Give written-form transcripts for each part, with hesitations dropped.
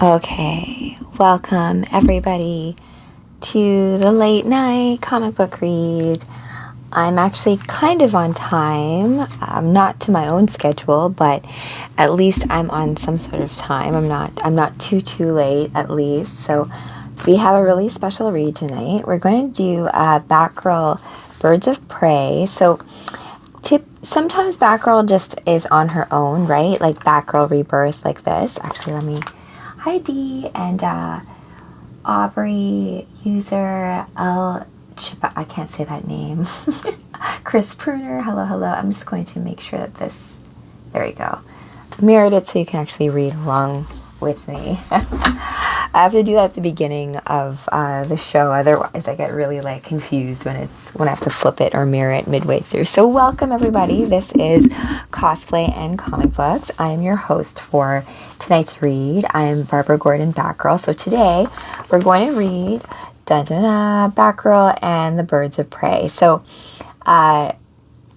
Okay, welcome everybody to the late night comic book read. I'm actually kind of on time, not to my own schedule, but at least I'm on some sort of time. I'm not too late at least. So we have a really special read tonight. We're going to do Batgirl, Birds of Prey. So sometimes Batgirl just is on her own, right? Like Batgirl Rebirth like this. Actually, let me... Hi Dee and Aubrey, user L... I can't say that name. Chris Pruner, hello. I'm just going to make sure that this... There we go. Mirrored it so you can actually read along with me. I have to do that at the beginning of the show, otherwise I get really confused when I have to flip it or mirror it midway through. So welcome everybody. This is Cosplay and Comic Books. I am your host for tonight's read. I am Barbara Gordon Batgirl. So today we're going to read Batgirl and the Birds of Prey. So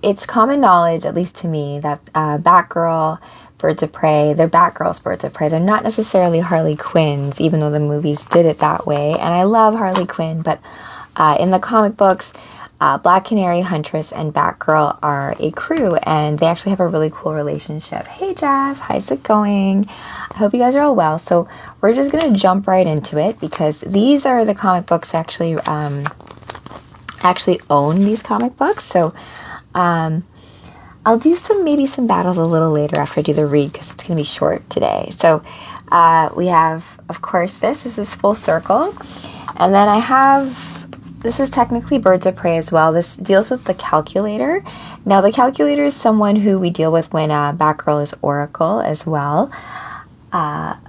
it's common knowledge, at least to me, that Batgirl, Birds of Prey, they're Batgirls, Birds of Prey. They're not necessarily Harley Quinns, even though the movies did it that way. And I love Harley Quinn, but in the comic books, Black Canary, Huntress, and Batgirl are a crew, and they actually have a really cool relationship. Hey Jeff, how's it going? I hope you guys are all well. So we're just going to jump right into it, because these are the comic books actually own these comic books. So I'll do maybe some battles a little later after I do the read, because it's going to be short today. So we have, of course, this is full circle. And then I have, this is technically Birds of Prey as well. This deals with the Calculator. Now, the Calculator is someone who we deal with when Batgirl is Oracle as well. Oh,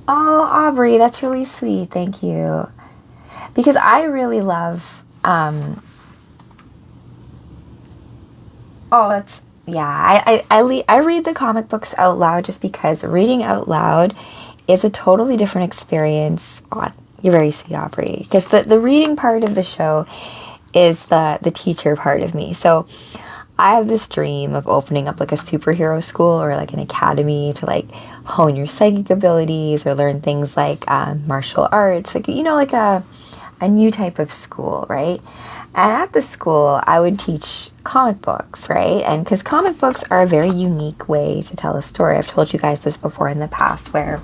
Aubrey, that's really sweet. Thank you. Because I really love... I read the comic books out loud just because reading out loud is a totally different experience. Oh, you're very sweet, Aubrey. Because the reading part of the show is the teacher part of me. So I have this dream of opening up like a superhero school or like an academy to like hone your psychic abilities or learn things like martial arts. Like, you know, like a new type of school, right? And at the school, I would teach comic books, right? And because comic books are a very unique way to tell a story. I've told you guys this before in the past, where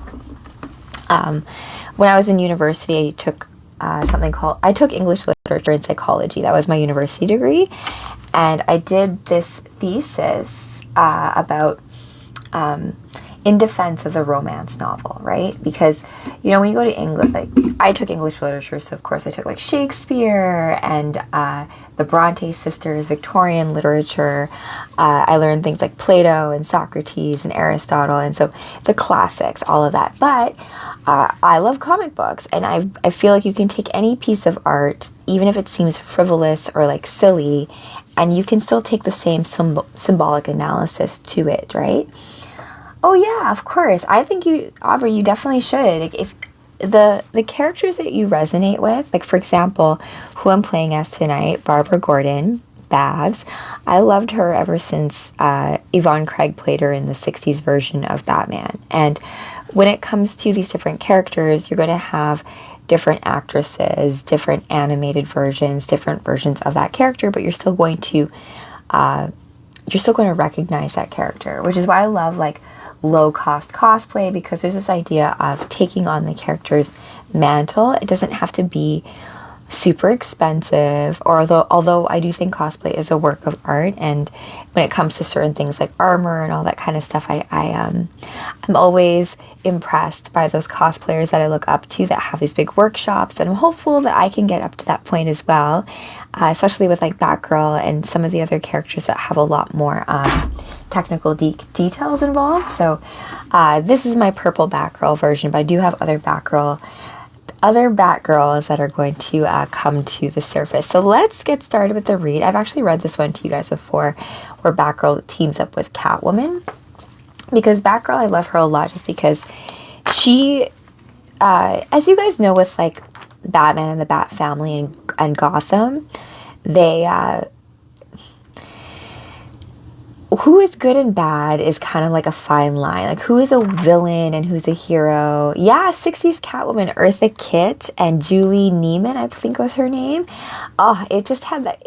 when I was in university, I took I took English literature and psychology. That was my university degree. And I did this thesis about in defense of the romance novel, right? Because, you know, when you go to England, like, I took English literature, so of course I took like Shakespeare and the Bronte sisters, Victorian literature. I learned things like Plato and Socrates and Aristotle, and so the classics, all of that. But I love comic books, and I feel like you can take any piece of art, even if it seems frivolous or like silly, and you can still take the same symbolic analysis to it, right? Oh yeah, of course. I think Aubrey, you definitely should. Like, if the characters that you resonate with, like for example, who I'm playing as tonight, Barbara Gordon, Babs. I loved her ever since Yvonne Craig played her in the 60s version of Batman. And when it comes to these different characters, you're going to have different actresses, different animated versions, different versions of that character, but you're still going to recognize that character, which is why I love like low-cost cosplay, because there's this idea of taking on the character's mantle. It doesn't have to be super expensive, or although I do think cosplay is a work of art, and when it comes to certain things like armor and all that kind of stuff, I'm always impressed by those cosplayers that I look up to that have these big workshops, and I'm hopeful that I can get up to that point as well, especially with like Batgirl and some of the other characters that have a lot more technical details involved. So this is my purple Batgirl version, but I do have other Batgirls that are going to come to the surface. So let's get started with the read. I've actually read this one to you guys before, where Batgirl teams up with Catwoman, because Batgirl, I love her a lot just because she, as you guys know, with like Batman and the Bat family and Gotham, they who is good and bad is kind of like a fine line. Like, who is a villain and who's a hero? Yeah, 60s Catwoman, Eartha Kitt and Julie Neiman, I think was her name. Oh, it just had that,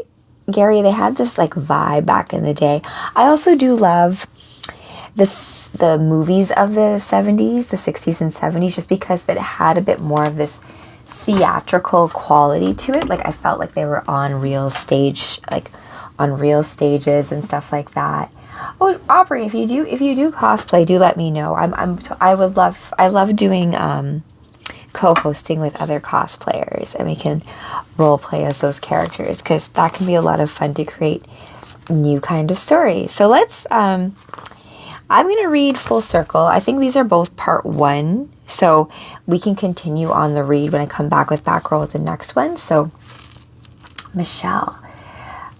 Gary, they had this like vibe back in the day. I also do love the movies of the 70s, the 60s and 70s, just because it had a bit more of this theatrical quality to it. Like, I felt like they were on real stage, like on real stages and stuff like that. Oh, Aubrey, if you do cosplay, do let me know. I love doing co-hosting with other cosplayers, and we can role play as those characters, because that can be a lot of fun to create new kind of stories. So let's I'm going to read Full Circle. I think these are both part 1, so we can continue on the read when I come back with Batgirl with the next one. So Michelle,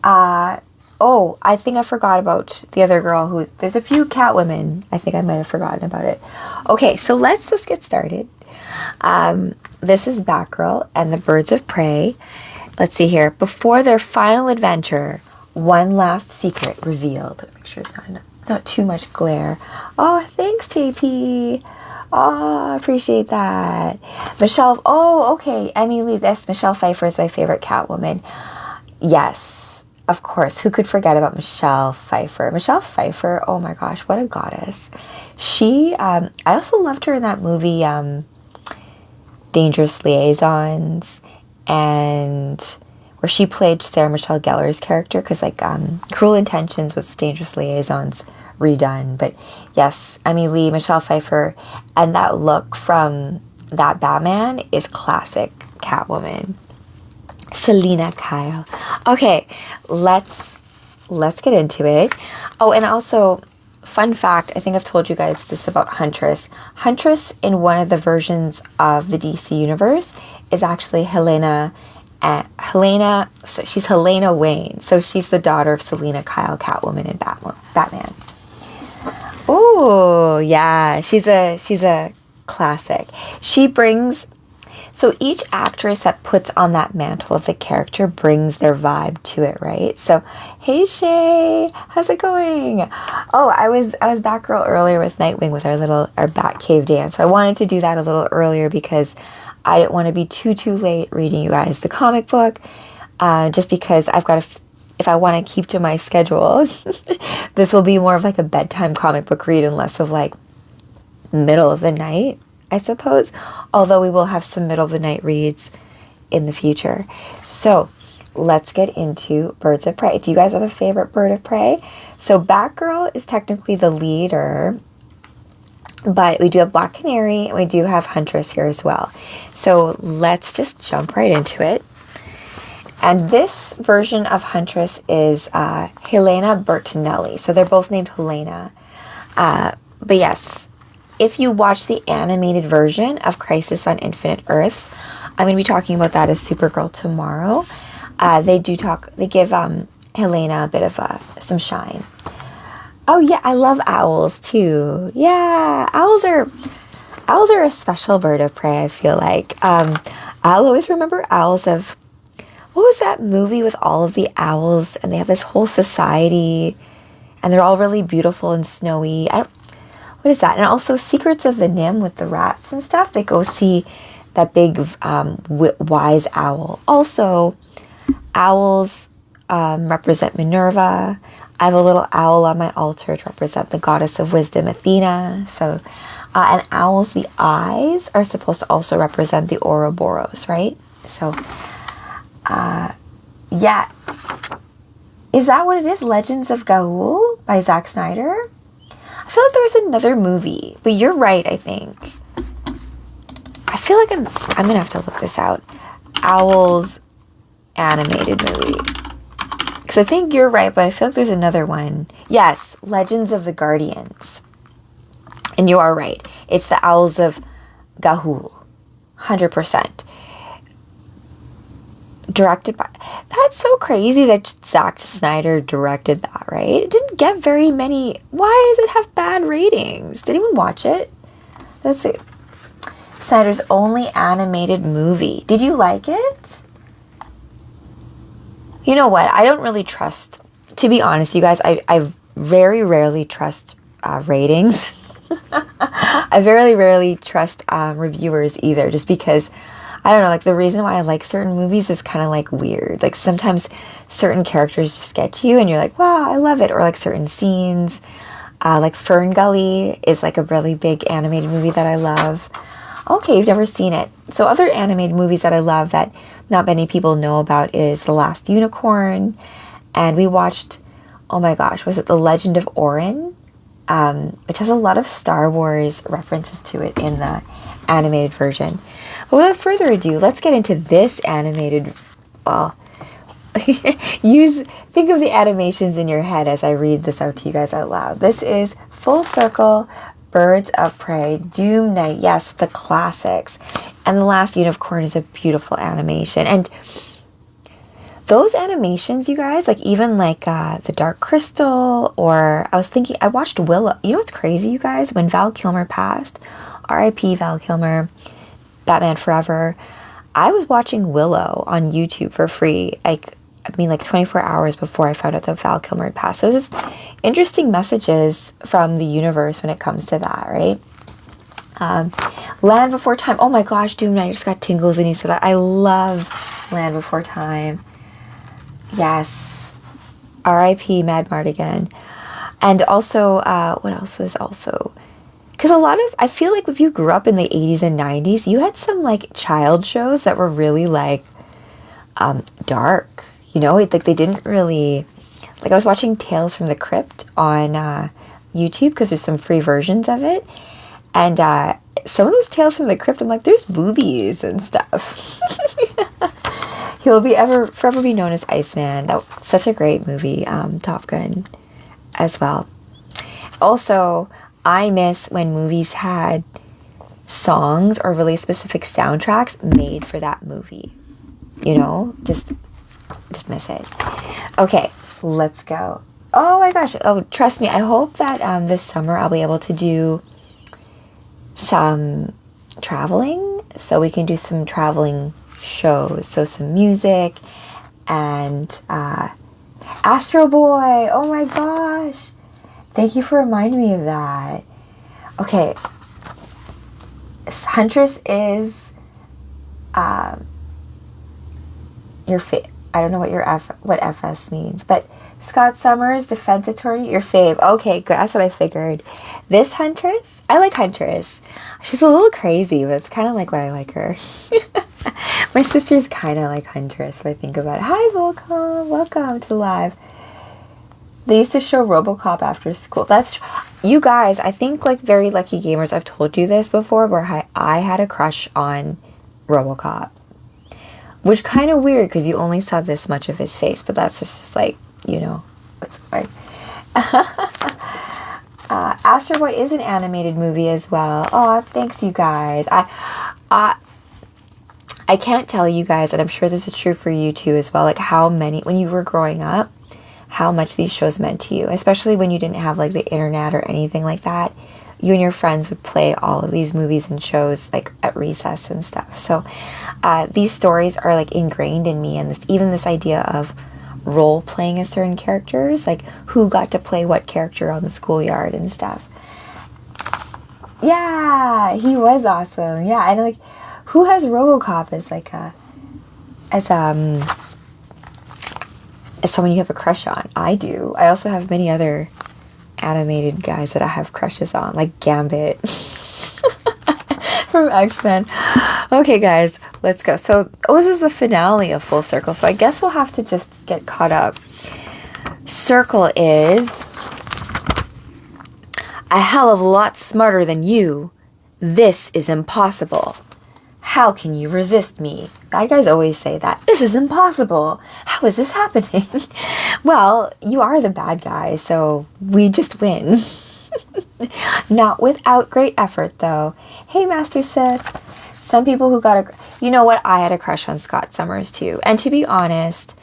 oh, I think I forgot about the other girl there's a few Catwomen. I think I might have forgotten about it. Okay, so let's just get started. This is Batgirl and the Birds of Prey. Let's see here. Before their final adventure, one last secret revealed. Make sure it's not too much glare. Oh, thanks, JP. Oh, I appreciate that. Michelle, oh, okay. Emily, Michelle Pfeiffer is my favorite Catwoman. Yes, of course. Who could forget about Michelle Pfeiffer? Michelle Pfeiffer, oh my gosh, what a goddess. She, I also loved her in that movie, Dangerous Liaisons, and where she played Sarah Michelle Gellar's character, because like Cruel Intentions was Dangerous Liaisons redone. But yes, Emmy Lee, Michelle Pfeiffer, and that look from that Batman is classic Catwoman. Selena Kyle. Okay, let's get into it. Oh, and also, fun fact, I think I've told you guys this about Huntress. Huntress in one of the versions of the DC universe is actually Helena, so she's Helena Wayne. So she's the daughter of Selena Kyle, Catwoman in Batman. Oh, yeah, she's a classic. She brings, so each actress that puts on that mantle of the character brings their vibe to it, right? So, hey Shay, how's it going? Oh, I was Batgirl earlier with Nightwing with our Batcave dance. So I wanted to do that a little earlier because I didn't want to be too late reading you guys the comic book. Just because I've got if I want to keep to my schedule, this will be more of like a bedtime comic book read and less of like middle of the night, I suppose. Although we will have some middle of the night reads in the future. So let's get into Birds of Prey. Do you guys have a favorite bird of prey? So Batgirl is technically the leader, but we do have Black Canary and we do have Huntress here as well. So let's just jump right into it. And this version of Huntress is Helena Bertinelli. So they're both named Helena. But yes, if you watch the animated version of Crisis on Infinite Earths, I'm going to be talking about that as Supergirl tomorrow. They give Helena a bit of some shine. Oh yeah, I love owls too. Yeah, owls are a special bird of prey, I feel like. I'll always remember owls of, what was that movie with all of the owls and they have this whole society and they're all really beautiful and snowy. What is that? And also Secrets of the Nim with the rats and stuff. They go see that big wise owl. Also, owls represent Minerva. I have a little owl on my altar to represent the goddess of wisdom, Athena. So, and owls, the eyes are supposed to also represent the Ouroboros, right? So, yeah. Is that what it is? Legends of Ga'Hoole by Zack Snyder? I feel like there was another movie, but you're right, I think. I feel like I'm going to have to look this out. Owls animated movie. Because I think you're right, but I feel like there's another one. Yes, Legends of the Guardians. And you are right. It's the Owls of Ga'Hoole. 100%. Directed by... That's so crazy that Zack Snyder directed that, right? It didn't get very many... Why does it have bad ratings? Did anyone watch it? Let's see. Snyder's only animated movie. Did you like it? You know what? I don't really trust... To be honest, you guys, I've very rarely trust ratings. I very rarely trust reviewers either, just because, I don't know, like the reason why I like certain movies is kind of like weird. Like sometimes certain characters just get you and you're like, wow, I love it. Or like certain scenes, like Fern Gully is like a really big animated movie that I love. Okay, you've never seen it. So other animated movies that I love that not many people know about is The Last Unicorn. And we watched, oh my gosh, was it The Legend of Orin? Which has a lot of Star Wars references to it in the animated version. But without further ado, let's get into this animated, well, think of the animations in your head as I read this out to you guys out loud. This is Full Circle, Birds of Prey, Doom Knight, yes, the classics. And The Last Unicorn is a beautiful animation. And those animations, you guys, like even like The Dark Crystal, or I was thinking, I watched Willow. You know what's crazy, you guys? When Val Kilmer passed, R.I.P. Val Kilmer, Batman Forever, I was watching Willow on YouTube for free, like 24 hours before I found out that Val Kilmer had passed. So there's just interesting messages from the universe when it comes to that, right? Land Before Time. Oh my gosh, Doom Knight, I just got tingles when you said that. I love Land Before Time. Yes. R.I.P. Mad Mardigan. And also, what else was also... Because I feel like if you grew up in the 80s and 90s, you had some, like, child shows that were really, like, dark. You know, like, they didn't really... Like, I was watching Tales from the Crypt on YouTube, because there's some free versions of it. And some of those Tales from the Crypt, I'm like, there's boobies and stuff. He'll forever be known as Iceman. That was such a great movie. Top Gun as well. Also, I miss when movies had songs or really specific soundtracks made for that movie. You know, just miss it. Okay, let's go. Oh my gosh. Oh, trust me. I hope that this summer I'll be able to do some traveling, so we can do some traveling shows, so some music and Astro Boy. Oh my gosh, thank you for reminding me of that. Okay, Huntress is your I don't know what FS means, but Scott Summers, defense attorney, your fave. Okay, good. That's what I figured. This Huntress, I like Huntress. She's a little crazy, but it's kind of like what I like her. My sister's kind of like Huntress, if I think about it. Hi, Volcom. Welcome to live. They used to show RoboCop after school. That's you guys, I think, like, very lucky gamers, I've told you this before, where I had a crush on RoboCop. Which kind of weird, because you only saw this much of his face, but that's just like, you know, what's right. Astro Boy is an animated movie as well. Oh, thanks, you guys. I can't tell you guys, and I'm sure this is true for you too as well, like how many, when you were growing up, how much these shows meant to you, especially when you didn't have like the internet or anything like that. You and your friends would play all of these movies and shows like at recess and stuff. So these stories are like ingrained in me, and even this idea of role playing as certain characters, like who got to play what character on the schoolyard and stuff. Yeah, he was awesome. Yeah, and like, who has RoboCop as like as someone you have a crush on? I do. I also have many other animated guys that I have crushes on, like Gambit from X-Men. Okay, guys, let's go. So this is the finale of Full Circle, so I guess we'll have to just get caught up. Circle is a hell of a lot smarter than you. This is impossible. How can you resist me? Bad guys always say that. This is impossible. How is this happening? Well, you are the bad guy, so we just win. Not without great effort, though. Hey, Master Sith. Some people who got you know what? I had a crush on Scott Summers, too. And to be honest,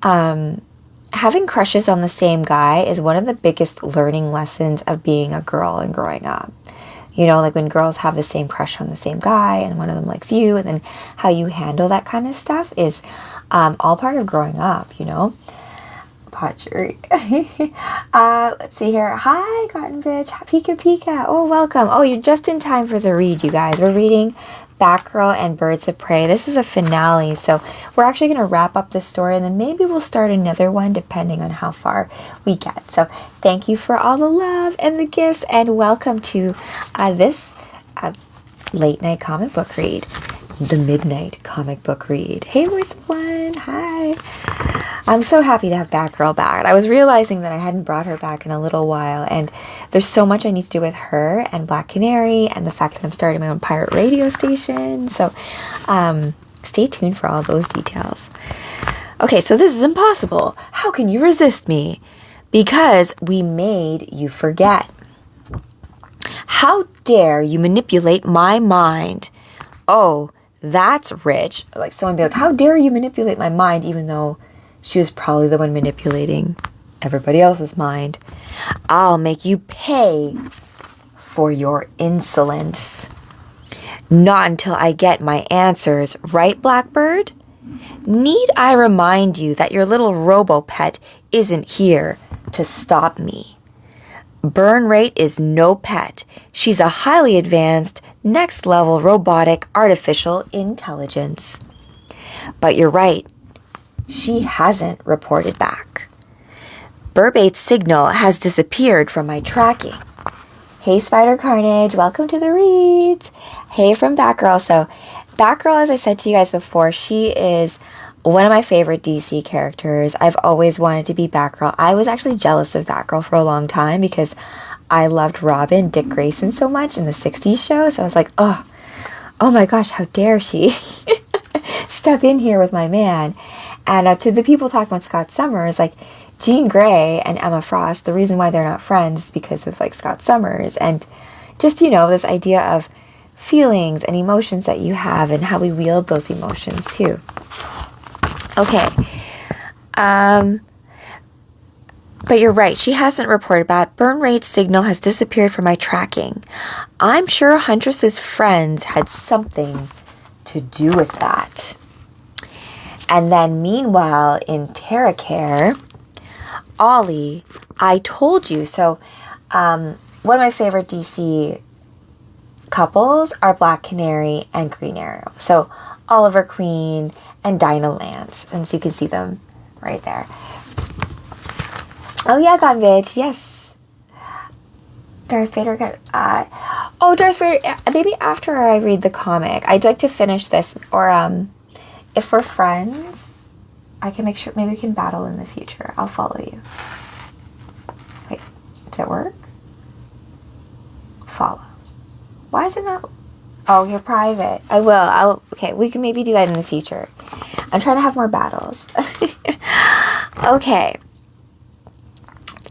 having crushes on the same guy is one of the biggest learning lessons of being a girl and growing up. You know, like when girls have the same crush on the same guy and one of them likes you, and then how you handle that kind of stuff is all part of growing up, you know. pottery. Let's see here. Hi, Cotton Bitch. Pika Pika. Oh, welcome. Oh, you're just in time for the read, you guys. We're reading Batgirl and Birds of Prey. This is a finale, so we're actually going to wrap up this story, and then maybe we'll start another one depending on how far we get. So thank you for all the love and the gifts, and welcome to this late night comic book read. The midnight comic book read. Hey, Voice of One. Hi. I'm so happy to have Batgirl back. I was realizing that I hadn't brought her back in a little while, and there's so much I need to do with her and Black Canary and the fact that I'm starting my own pirate radio station. So stay tuned for all those details. Okay, so this is impossible. How can you resist me? Because we made you forget. How dare you manipulate my mind? Oh, that's rich. Like someone be like, how dare you manipulate my mind, even though she was probably the one manipulating everybody else's mind. I'll make you pay for your insolence. Not until I get my answers, right, Blackbird? Need I remind you that your little robo-pet isn't here to stop me? Burn Rate is no pet. She's a highly advanced, next-level robotic artificial intelligence. But you're right. She hasn't reported back. Burbait's signal has disappeared from my tracking. Hey, Spider Carnage. Welcome to the read. Hey from Batgirl. So, Batgirl, as I said to you guys before, she is one of my favorite DC characters. I've always wanted to be Batgirl. I was actually jealous of Batgirl for a long time because I loved Robin, Dick Grayson so much in the 60s show. So I was like, oh my gosh, how dare she step in here with my man. And to the people talking about Scott Summers, like Jean Grey and Emma Frost, the reason why they're not friends is because of like Scott Summers. And just, you know, this idea of feelings and emotions that you have and how we wield those emotions too. Okay, but you're right, she hasn't reported back. Burn Rate's signal has disappeared from my tracking. I'm sure Huntress's friends had something to do with that. And then meanwhile, in TerraCare, Ollie, I told you. So, one of my favorite DC couples are Black Canary and Green Arrow. So, Oliver Queen and Dinah Lance, and so you can see them right there. Oh yeah, Gone Bitch, yes. Darth Vader Darth Vader, maybe after I read the comic. I'd like to finish this, or if we're friends, I can make sure, maybe we can battle in the future. I'll follow you. Wait, did it work? Follow. Why is it not? Oh, you're private. Okay, we can maybe do that in the future. I'm trying to have more battles. Okay.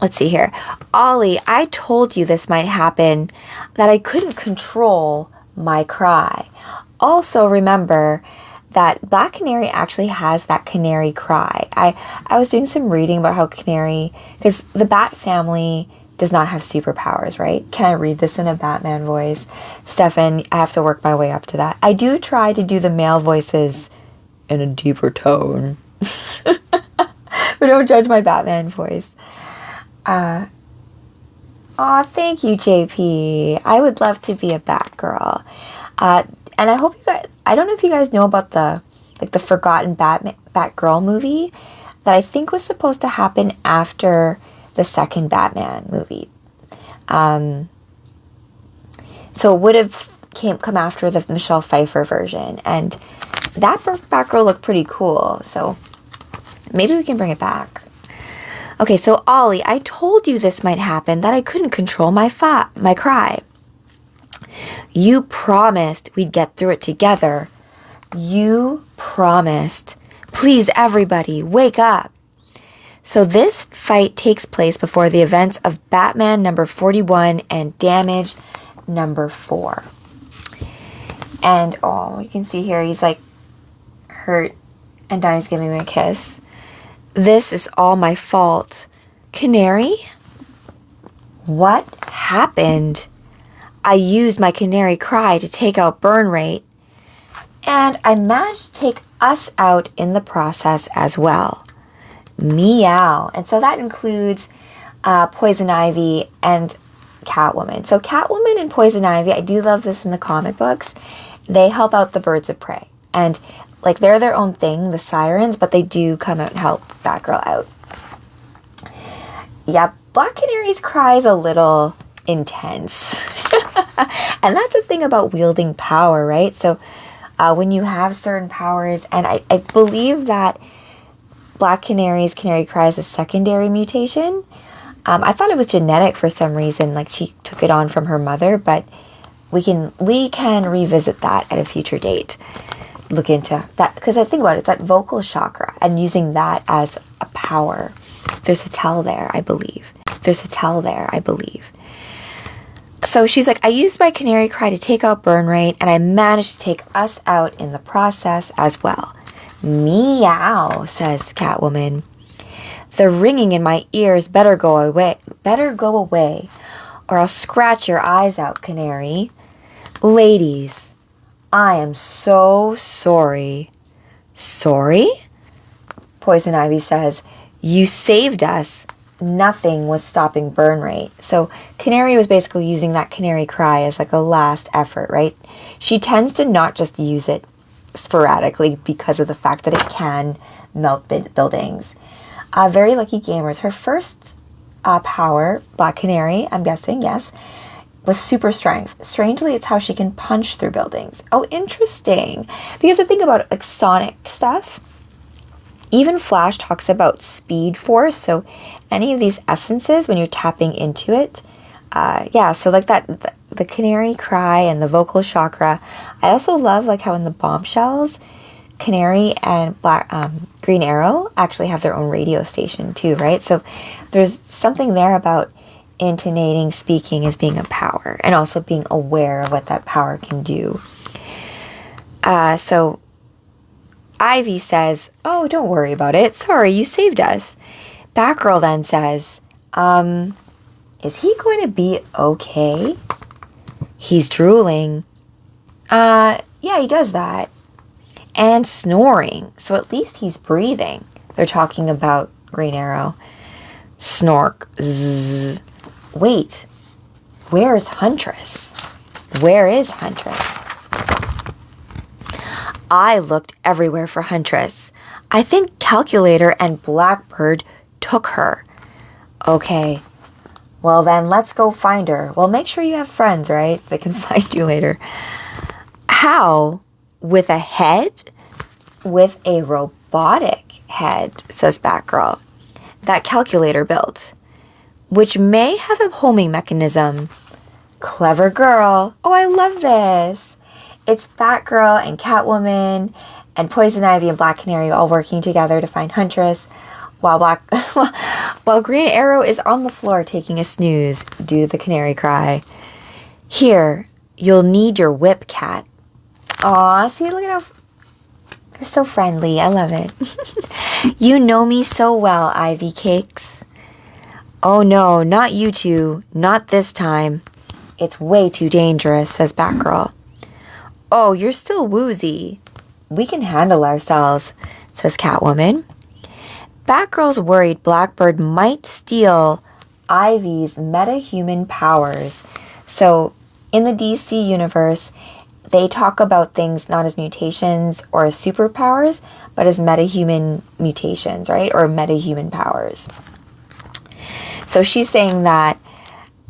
Let's see here. Ollie, I told you this might happen, that I couldn't control my cry. Also remember that Black Canary actually has that canary cry. I was doing some reading about how Canary, because the Bat family does not have superpowers, right? Can I read this in a Batman voice? Stefan, I have to work my way up to that. I do try to do the male voices in a deeper tone. But don't judge my Batman voice. Thank you, JP. I would love to be a Batgirl. And I hope you guys, I don't know if you guys know about the Forgotten Batgirl movie that I think was supposed to happen after the second Batman movie. So it would have come after the Michelle Pfeiffer version, and that Batgirl looked pretty cool, so maybe we can bring it back. Okay, so Ollie, I told you this might happen, that I couldn't control my cry. You promised we'd get through it together. You promised. Please, everybody, wake up. So this fight takes place before the events of Batman number 41 and Damage number 4. And, you can see here, he's like hurt, and Donnie's giving me a kiss. This is all my fault. Canary? What happened? I used my canary cry to take out Burn Rate, and I managed to take us out in the process as well. Meow. And so that includes Poison Ivy and Catwoman. So Catwoman and Poison Ivy, I do love this in the comic books. They help out the birds of prey. And like they're their own thing, the sirens, but they do come out and help Batgirl out. Yeah, Black Canary's cry is a little intense. And that's the thing about wielding power, right? So when you have certain powers, and I believe that Black Canary's canary cry is a secondary mutation. I thought it was genetic for some reason, like she took it on from her mother, but we can revisit that at a future date. Look into that, because I think about it, it's that vocal chakra and using that as a power. There's a tell there, I believe. So she's like, I used my canary cry to take out burn rate, and I managed to take us out in the process as well. Meow, says Catwoman. The ringing in my ears better go away, or I'll scratch your eyes out, Canary. Ladies, I am so sorry. Sorry? Poison Ivy says, you saved us. Nothing was stopping burn rate. So Canary was basically using that canary cry as like a last effort, right? She tends to not just use it sporadically because of the fact that it can melt buildings. Very lucky gamers. Her first power, Black Canary, I'm guessing, yes, was super strength. Strangely, it's how she can punch through buildings. Oh, interesting. Because I think about like sonic stuff. Even Flash talks about speed force. So any of these essences, when you're tapping into it, yeah, so like that, the canary cry and the vocal chakra. I also love like how in the Bombshells, Canary and Green Arrow actually have their own radio station too, right? So there's something there about intonating, speaking as being a power, and also being aware of what that power can do. So Ivy says, oh, don't worry about it. Sorry, you saved us. Batgirl then says, is he going to be okay? He's drooling. Yeah, he does that. And snoring. So at least he's breathing. They're talking about Green Arrow. Snork. Zzz. Wait. Where's Huntress? Where is Huntress? I looked everywhere for Huntress. I think Calculator and Blackbird took her. Okay. Well then, let's go find her. Well, make sure you have friends, right? They can find you later. How? With a head? With a robotic head, says Batgirl. That Calculator built. Which may have a homing mechanism. Clever girl. Oh, I love this. It's Batgirl and Catwoman and Poison Ivy and Black Canary all working together to find Huntress, while Green Arrow is on the floor taking a snooze due to the canary cry. Here, you'll need your whip, Cat. Aw, see, look at how they're so friendly. I love it. You know me so well, Ivy Cakes. Oh no, not you two. Not this time. It's way too dangerous, says Batgirl. Oh, you're still woozy. We can handle ourselves, says Catwoman. Batgirl's worried Blackbird might steal Ivy's metahuman powers. So, in the DC universe, they talk about things not as mutations or as superpowers, but as metahuman mutations, right? Or metahuman powers. So she's saying that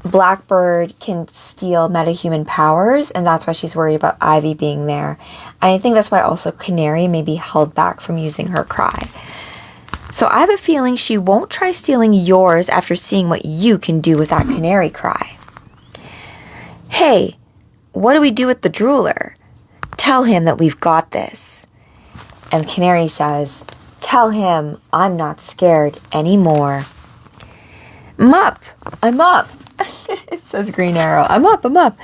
Blackbird can steal metahuman powers, and that's why she's worried about Ivy being there. And I think that's why also Canary may be held back from using her cry. So I have a feeling she won't try stealing yours after seeing what you can do with that canary cry. Hey, what do we do with the drooler? Tell him that we've got this. And Canary says, tell him I'm not scared anymore. I'm up. It says Green Arrow. I'm up.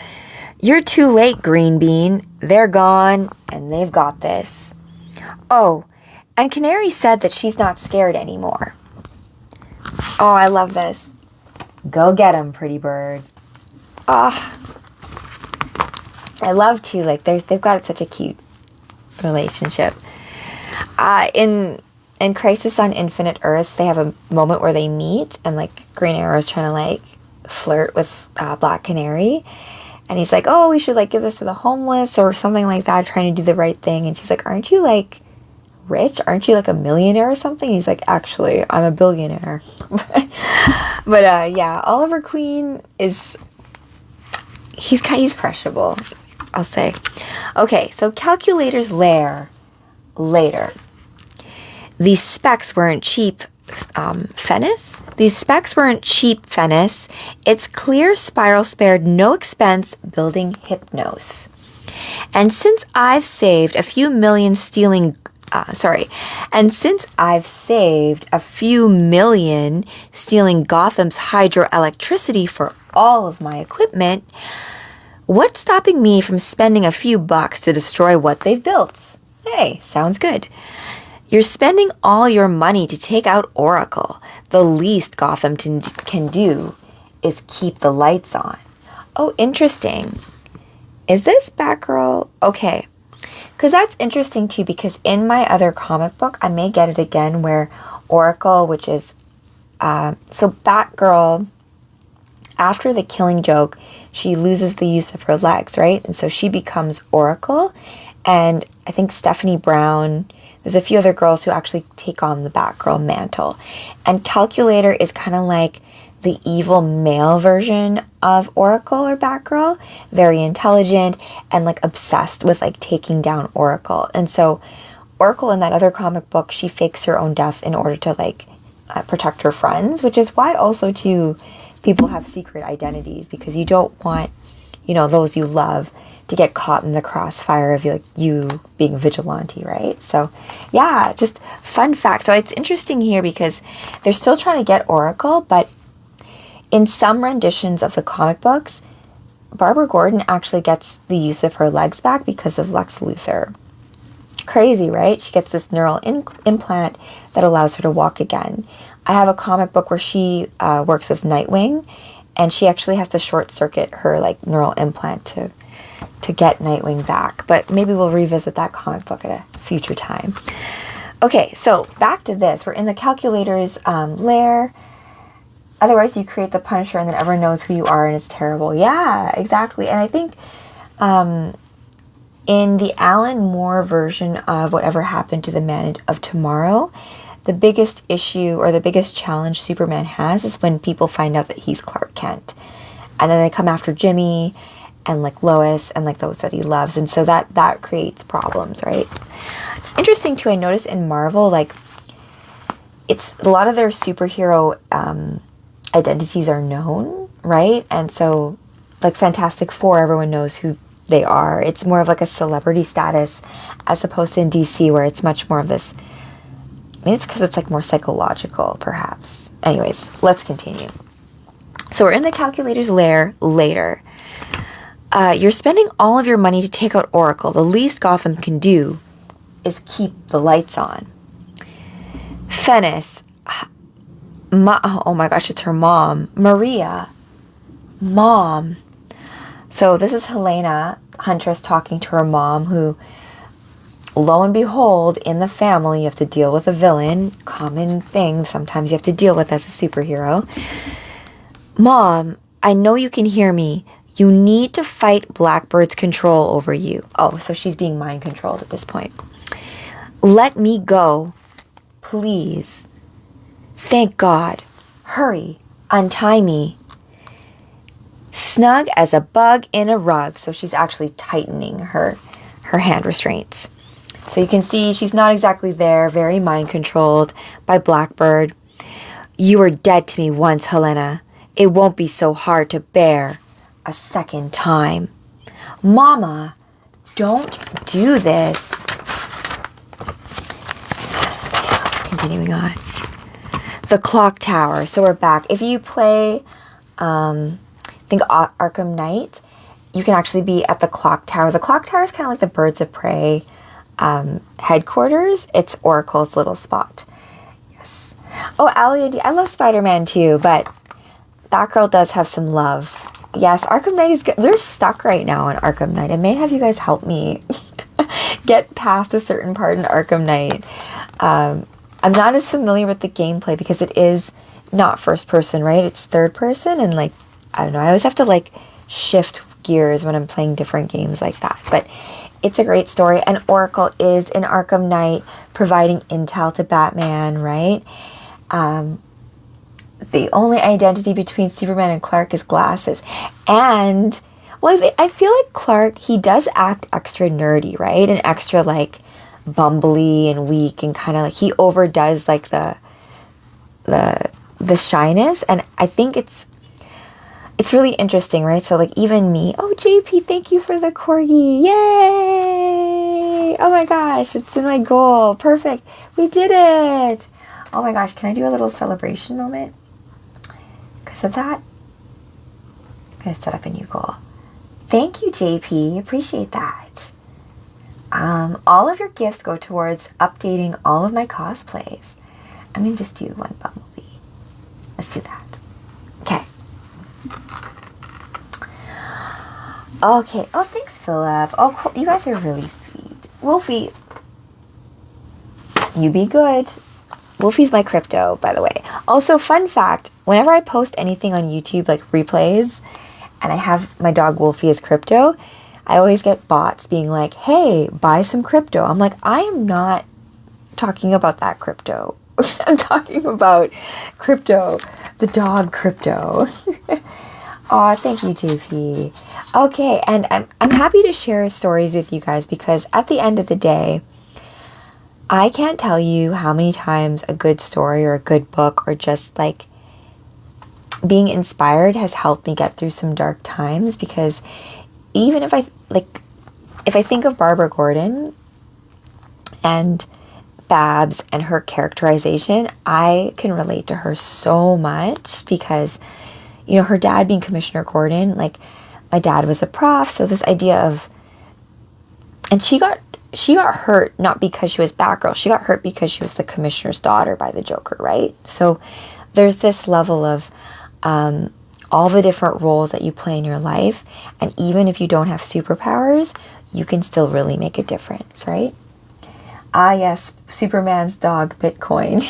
You're too late, Green Bean. They're gone, and they've got this. Oh, and Canary said that she's not scared anymore. Oh, I love this. Go get him, pretty bird. Ah. I love, too, like, they've got such a cute relationship. In in Crisis on Infinite Earths, they have a moment where they meet, and like Green Arrow's trying to like flirt with Black Canary, and he's like, oh, we should like give this to the homeless or something like that, trying to do the right thing. And she's like, aren't you like rich? Aren't you like a millionaire or something? And he's like, actually, I'm a billionaire. But yeah, Oliver Queen is, he's crushable, I'll say. Okay, so Calculator's Lair later. These specs weren't cheap, Fennis? These specs weren't cheap, Fennis. It's clear spiral spared no expense building Hypnos. And since I've saved a few million stealing Gotham's hydroelectricity for all of my equipment, what's stopping me from spending a few bucks to destroy what they've built? Hey, sounds good. You're spending all your money to take out Oracle. The least Gotham can do is keep the lights on. Oh, interesting. Is this Batgirl? Okay. Because that's interesting too, because in my other comic book, I may get it again, where Oracle, which is, so Batgirl, after the Killing Joke, she loses the use of her legs, right? And so she becomes Oracle. And I think Stephanie Brown, there's a few other girls who actually take on the Batgirl mantle. And Calculator is kind of like the evil male version of Oracle or Batgirl. Very intelligent and like obsessed with like taking down Oracle. And so Oracle in that other comic book, she fakes her own death in order to like protect her friends, which is why also too people have secret identities, because you don't want, you know, those you love to get caught in the crossfire of like you being a vigilante, right? So yeah, just fun fact. So it's interesting here because they're still trying to get Oracle, but in some renditions of the comic books, Barbara Gordon actually gets the use of her legs back because of Lex Luthor. Crazy, right? She gets this neural implant that allows her to walk again. I have a comic book where she works with Nightwing, and she actually has to short circuit her like neural implant to get Nightwing back. But maybe we'll revisit that comic book at a future time. Okay, so back to this. We're in the Calculator's lair. Otherwise, you create the Punisher and then everyone knows who you are and it's terrible. Yeah, exactly. And I think in the Alan Moore version of Whatever Happened to the Man of Tomorrow, the biggest issue or the biggest challenge Superman has is when people find out that he's Clark Kent. And then they come after Jimmy and like Lois and like those that he loves. And so that creates problems, right? Interesting too, I noticed in Marvel, like it's a lot of their superhero identities are known, right? And so like Fantastic Four, everyone knows who they are. It's more of like a celebrity status as opposed to in DC where it's much more of this, maybe it's because it's like more psychological perhaps. Anyways, let's continue. So we're in the Calculator's lair later. You're spending all of your money to take out Oracle. The least Gotham can do is keep the lights on. Fennis, oh my gosh, it's her mom, Maria, mom. So this is Helena, Huntress, talking to her mom, who, lo and behold, in the family, you have to deal with a villain. Common thing sometimes you have to deal with as a superhero. Mom, I know you can hear me. You need to fight Blackbird's control over you. Oh, so she's being mind controlled at this point. Let me go, please. Thank God. Hurry. Untie me. Snug as a bug in a rug. So she's actually tightening her hand restraints. So you can see she's not exactly there. Very mind controlled by Blackbird. You were dead to me once, Helena. It won't be so hard to bear a second time. Mama, don't do this. Continuing on. The Clock Tower. So we're back. If you play, I think Arkham Knight, you can actually be at the Clock Tower. The Clock Tower is kind of like the Birds of Prey headquarters. It's Oracle's little spot. Yes. Oh, Ali, I love Spider-Man too, but Batgirl does have some love. Yes, Arkham Knight is good. We're stuck right now in Arkham Knight. I may have you guys help me get past a certain part in Arkham Knight. I'm not as familiar with the gameplay because it is not first person, right? It's third person, and like, I don't know, I always have to like shift gears when I'm playing different games like that. But it's a great story, and Oracle is in Arkham Knight providing intel to Batman, right? The only identity between Superman and Clark is glasses. And, well, I feel like Clark, he does act extra nerdy, right? And extra, like, bumbly and weak, and kind of like, he overdoes, like, the shyness. And I think it's really interesting, right? So, like, even me, oh, JP, thank you for the corgi. Yay! Oh my gosh, it's in my goal. Perfect. We did it. Oh my gosh, can I do a little celebration moment? Because of that, I'm going to set up a new goal. Thank you, JP. Appreciate that. All of your gifts go towards updating all of my cosplays. I'm going to just do one Bumblebee. Let's do that. Okay. Okay. Oh, thanks, Philip. Oh, cool. You guys are really sweet. Wolfie, you be good. Wolfie's my crypto, by the way. Also, fun fact, whenever I post anything on YouTube, like replays, and I have my dog Wolfie as crypto, I always get bots being like, hey, buy some crypto. I'm like, I am not talking about that crypto. I'm talking about crypto, the dog crypto. Aw, thank you, JP. Okay, and I'm happy to share stories with you guys, because at the end of the day, I can't tell you how many times a good story or a good book or just like being inspired has helped me get through some dark times. Because even if I think of Barbara Gordon and Babs and her characterization, I can relate to her so much, because, you know, her dad being Commissioner Gordon, like, my dad was a prof, so this idea of, and she got hurt not because she was Batgirl. She got hurt because she was the commissioner's daughter by the Joker, right? So there's this level of all the different roles that you play in your life. And even if you don't have superpowers, you can still really make a difference, right? Ah, yes, Superman's dog, Bitcoin.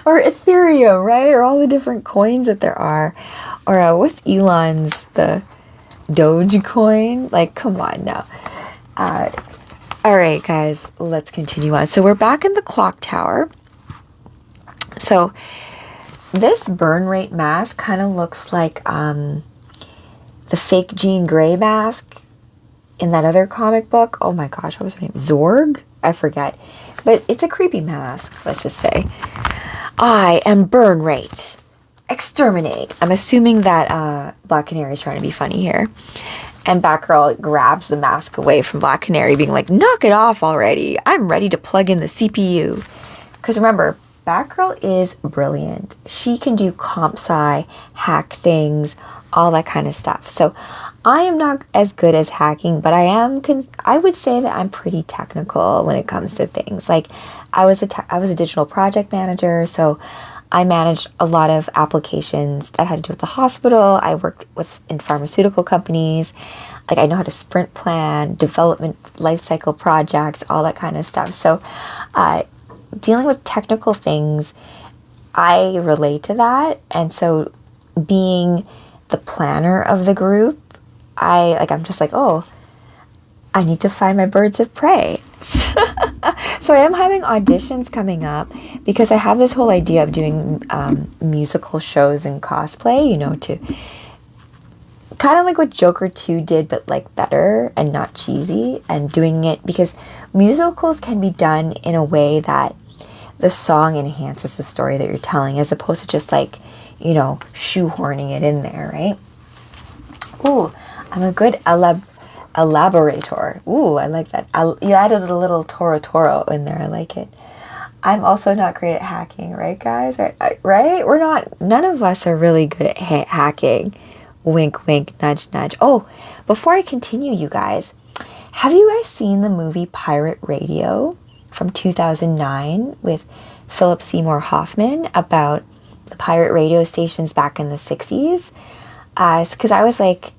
Or Ethereum, right? Or all the different coins that there are. Or what's Elon's, the Dogecoin? Like, come on now. All right, guys, let's continue on. So we're back in the clock tower. So this burn rate mask kind of looks like the fake Jean Grey mask in that other comic book. Oh my gosh, what was her name? Zorg? I forget. But it's a creepy mask, let's just say. I am burn rate. Exterminate. I'm assuming that Black Canary is trying to be funny here. And Batgirl grabs the mask away from Black Canary, being like, knock it off already. I'm ready to plug in the CPU. Because remember, Batgirl is brilliant. She can do comp sci, hack things, all that kind of stuff. So I am not as good as hacking, but I would say that I'm pretty technical when it comes to things. Like, I was a digital project manager, so I managed a lot of applications that had to do with the hospital. I worked in pharmaceutical companies. Like, I know how to sprint plan, development, life cycle projects, all that kind of stuff. So dealing with technical things, I relate to that. And so being the planner of the group, I'm just like, oh, I need to find my birds of prey. So I am having auditions coming up, because I have this whole idea of doing musical shows and cosplay, you know, to kind of like what Joker 2 did, but like better and not cheesy, and doing it because musicals can be done in a way that the song enhances the story that you're telling, as opposed to just like, you know, shoehorning it in there, right? Ooh, I'm a good elaborator. Ooh, I like that. You added a little Toro in there. I like it. I'm also not great at hacking, right, guys? Right? We're not. None of us are really good at hacking. Wink, wink, nudge, nudge. Oh, before I continue, you guys, have you guys seen the movie Pirate Radio from 2009 with Philip Seymour Hoffman about the pirate radio stations back in the 60s? Because I was like,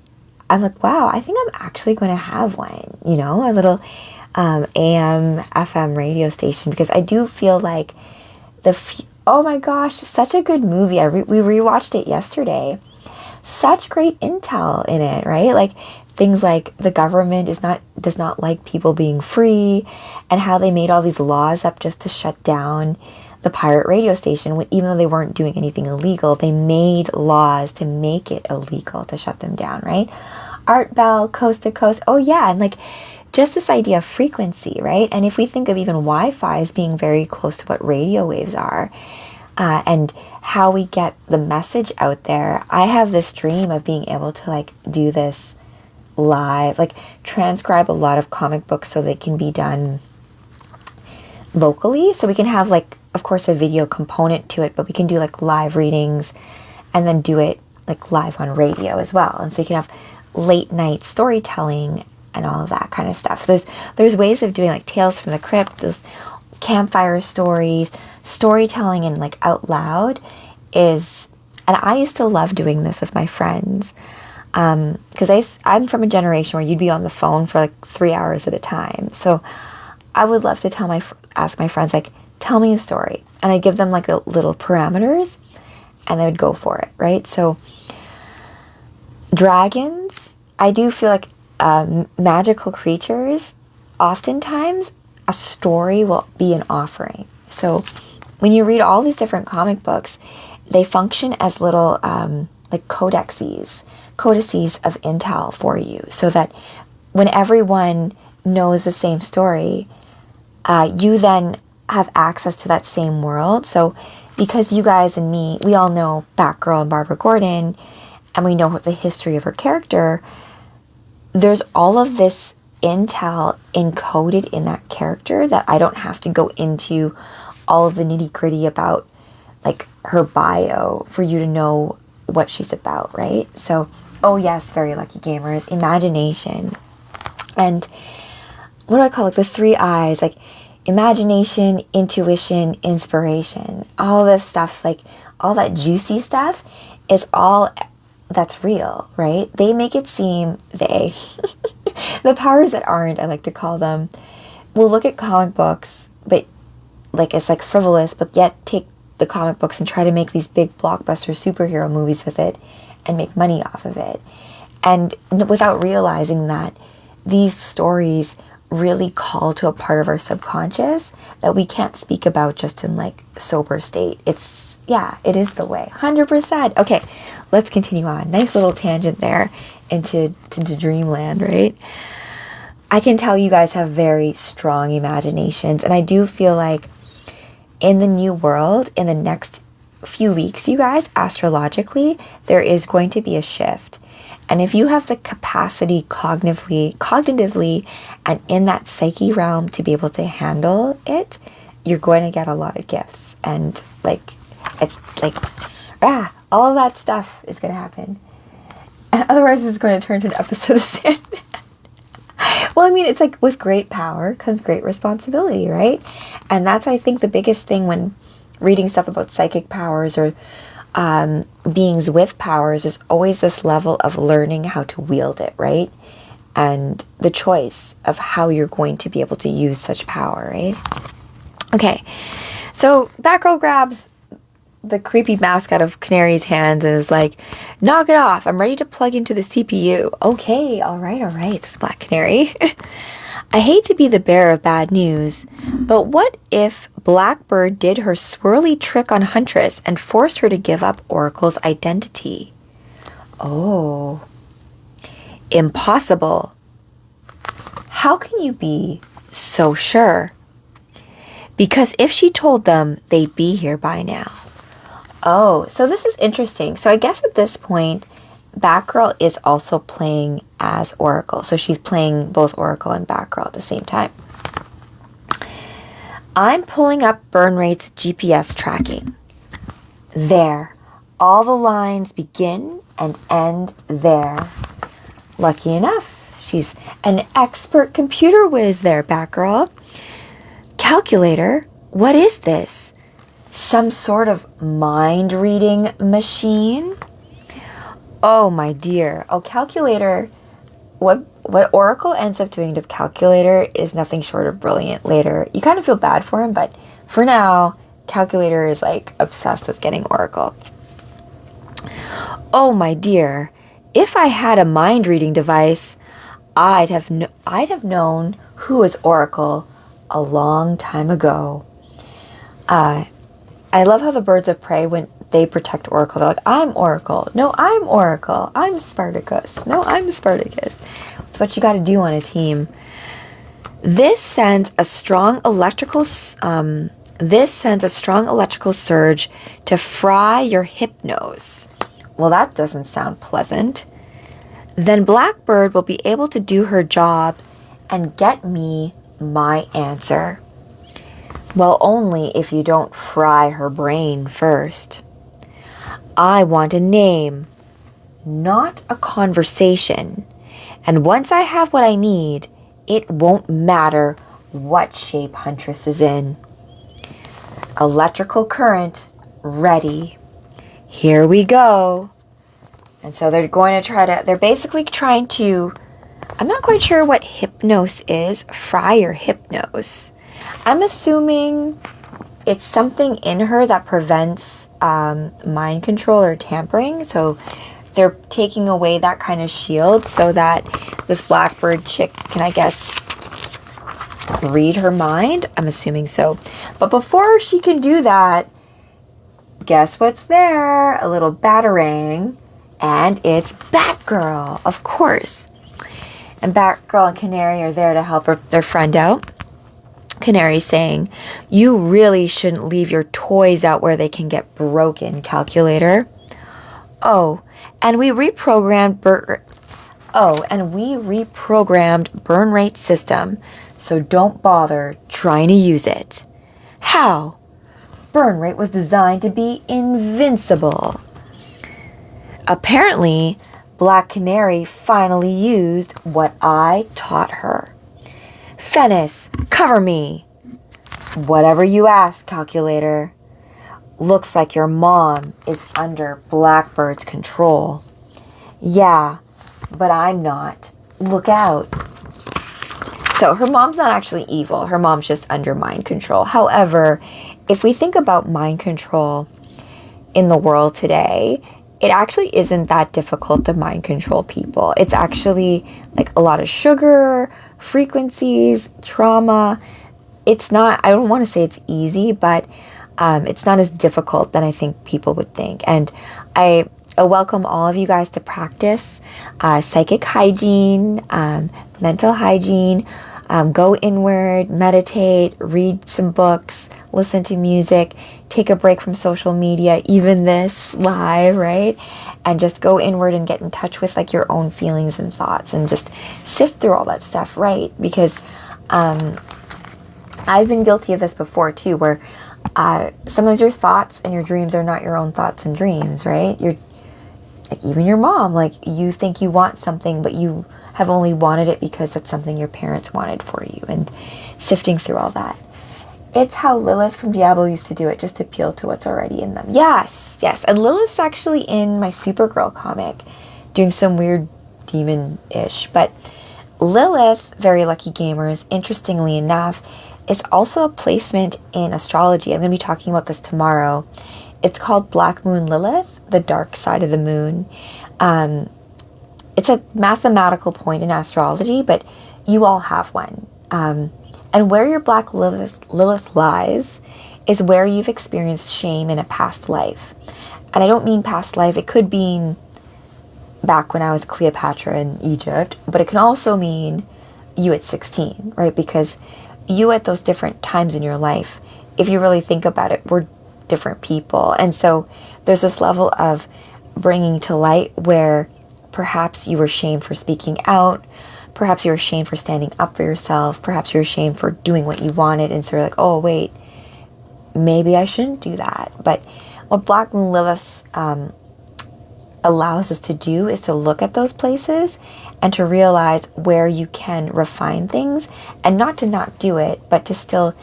I'm like, wow, I think I'm actually going to have one, you know, a little AM, FM radio station, because I do feel like oh my gosh, such a good movie. We rewatched it yesterday. Such great intel in it, right? Like things like the government does not like people being free, and how they made all these laws up just to shut down the pirate radio station, when even though they weren't doing anything illegal, they made laws to make it illegal to shut them down, right? Art Bell, Coast to Coast. Oh yeah, and like just this idea of frequency, right? And if we think of even Wi-Fi as being very close to what radio waves are, and how we get the message out there, I have this dream of being able to like do this live, like transcribe a lot of comic books so they can be done vocally. So we can have like, of course, a video component to it, but we can do like live readings and then do it like live on radio as well. And so you can have late night storytelling and all of that kind of stuff. There's ways of doing like Tales from the Crypt, those campfire stories, storytelling and like out loud is, and I used to love doing this with my friends, because I'm from a generation where you'd be on the phone for like 3 hours at a time. So I would love to ask my friends, like, tell me a story, and I'd give them like a little parameters, and they would go for it, right? So dragons, I do feel like magical creatures, oftentimes a story will be an offering. So when you read all these different comic books, they function as little like codices of intel for you, so that when everyone knows the same story, you then have access to that same world. So because you guys and me, we all know Batgirl and Barbara Gordon, and we know the history of her character, there's all of this intel encoded in that character that I don't have to go into all of the nitty gritty about like her bio for you to know what she's about, right? So, oh yes, very lucky gamers, imagination. And what do I call it? The 3 I's, like imagination, intuition, inspiration. All this stuff, like all that juicy stuff is all that's real, right? They make it seem the powers that aren't, I like to call them, will look at comic books, but like it's like frivolous, but yet take the comic books and try to make these big blockbuster superhero movies with it and make money off of it. And without realizing that these stories really call to a part of our subconscious that we can't speak about just in like sober state. It is the way. 100%. Okay, let's continue on. Nice little tangent there into dreamland, right? I can tell you guys have very strong imaginations, and I do feel like in the new world, in the next few weeks, you guys, astrologically, there is going to be a shift. And if you have the capacity cognitively, and in that psyche realm to be able to handle it, you're going to get a lot of gifts. And like, it's like, all of that stuff is going to happen. Otherwise, it's going to turn to an episode of Sandman. Well, I mean, it's like with great power comes great responsibility, right? And that's, I think, the biggest thing when reading stuff about psychic powers or beings with powers. There's always this level of learning how to wield it, right? And the choice of how you're going to be able to use such power, right? Okay, so Batgirl grabs the creepy mask out of Canary's hands and is like, knock it off, I'm ready to plug into the CPU. Okay, all right, says Black Canary. I hate to be the bearer of bad news, but what if Blackbird did her swirly trick on Huntress and forced her to give up Oracle's identity? Oh, impossible. How can you be so sure? Because if she told them, they'd be here by now. Oh, so this is interesting. So I guess at this point, Batgirl is also playing as Oracle. So she's playing both Oracle and Batgirl at the same time. I'm pulling up burn rate's GPS tracking. There. All the lines begin and end there. Lucky enough, she's an expert computer whiz there, Batgirl. Calculator, what is this? Some sort of mind-reading machine? Oh, my dear. Oh, Calculator, what Oracle ends up doing to Calculator is nothing short of brilliant later. You kind of feel bad for him, but for now, Calculator is like obsessed with getting Oracle. Oh my dear, if I had a mind reading device, I'd have known who was Oracle a long time ago. I love how the birds of prey, when they protect Oracle, they're like, I'm Oracle. No, I'm Oracle. I'm Spartacus. No, I'm Spartacus. It's what you got to do on a team. This sends a strong electrical surge to fry your hypnose. Well, that doesn't sound pleasant. Then Blackbird will be able to do her job and get me my answer. Well, only if you don't fry her brain first. I want a name, not a conversation. And once I have what I need, it won't matter what shape Huntress is in. Electrical current, ready. Here we go. And so they're basically trying to, I'm not quite sure what hypnose is, fry or hypnose. I'm assuming it's something in her that prevents mind control or tampering. So they're taking away that kind of shield so that this Blackbird chick can, I guess, read her mind. I'm assuming so. But before she can do that, guess what's there? A little batarang. And it's Batgirl, of course. And Batgirl and Canary are there to help their friend out. Canary's saying, you really shouldn't leave your toys out where they can get broken, Calculator. And we reprogrammed burn rate system, so don't bother trying to use it. How? Burn rate was designed to be invincible. Apparently, Black Canary finally used what I taught her. Fennis, cover me. Whatever you ask, Calculator. Looks like your mom is under Blackbird's control. Yeah, but I'm not. Look out. So her mom's not actually evil. Her mom's just under mind control. However, if we think about mind control in the world today, it actually isn't that difficult to mind control people. It's actually like a lot of sugar, frequencies, trauma. It's not, I don't want to say it's easy, but it's not as difficult than I think people would think. And I welcome all of you guys to practice psychic hygiene, mental hygiene, go inward, meditate, read some books, listen to music, take a break from social media, even this live, right? And just go inward and get in touch with like your own feelings and thoughts and just sift through all that stuff, right? Because I've been guilty of this before too, where sometimes your thoughts and your dreams are not your own thoughts and dreams, right? You're like, even your mom, like you think you want something, but you have only wanted it because that's something your parents wanted for you, and sifting through all that. It's how Lilith from Diablo used to do it, just appeal to what's already in them. Yes. And Lilith's actually in my Supergirl comic, doing some weird demon-ish. But Lilith, very lucky gamers, interestingly enough, is also a placement in astrology. I'm going to be talking about this tomorrow. It's called Black Moon Lilith, the dark side of the moon. It's a mathematical point in astrology, but you all have one. And where your Black Lilith lies is where you've experienced shame in a past life. And I don't mean past life. It could mean back when I was Cleopatra in Egypt, but it can also mean you at 16, right? Because you at those different times in your life, if you really think about it, we're different people. And so there's this level of bringing to light where perhaps you were shamed for speaking out. Perhaps you're ashamed for standing up for yourself. Perhaps you're ashamed for doing what you wanted. And so you're like, oh, wait, maybe I shouldn't do that. But what Black Moon Lilith allows us to do is to look at those places and to realize where you can refine things, and not to not do it, but to still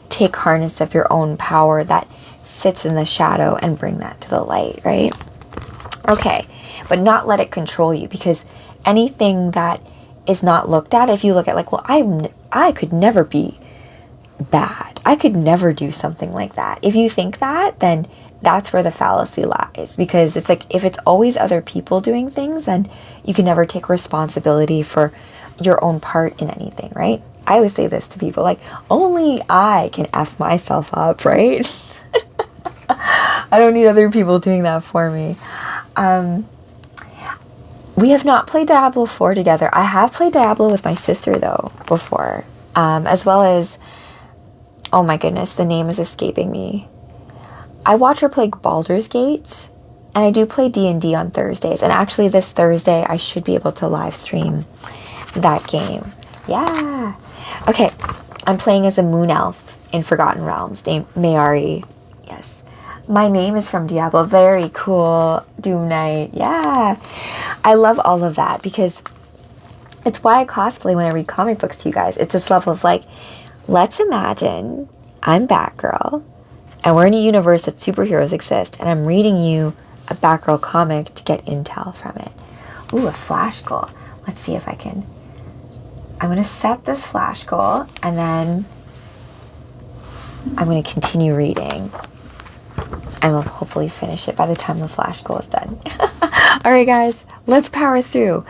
take harness of your own power that sits in the shadow and bring that to the light, right? Okay, but not let it control you, because anything that is not looked at. If you look at like, well, I could never be bad. I could never do something like that. If you think that, then that's where the fallacy lies, because it's like, if it's always other people doing things, then you can never take responsibility for your own part in anything, right? I always say this to people, like, only I can F myself up, right? I don't need other people doing that for me. We have not played Diablo 4 together. I have played Diablo with my sister, though, before. As well as, oh my goodness, the name is escaping me. I watch her play Baldur's Gate, and I do play D&D on Thursdays. And actually, this Thursday, I should be able to live stream that game. Yeah. Okay, I'm playing as a moon elf in Forgotten Realms, named Mayari. Yes. My name is from Diablo. Very cool. Doom Knight. Yeah. I love all of that, because it's why I cosplay when I read comic books to you guys. It's this level of like, let's imagine I'm Batgirl, and we're in a universe that superheroes exist, and I'm reading you a Batgirl comic to get intel from it. Ooh, a flash goal. Let's see if I can. I'm going to set this flash goal, and then I'm going to continue reading. And we'll hopefully finish it by the time the flash goal is done. Alright guys, let's power through.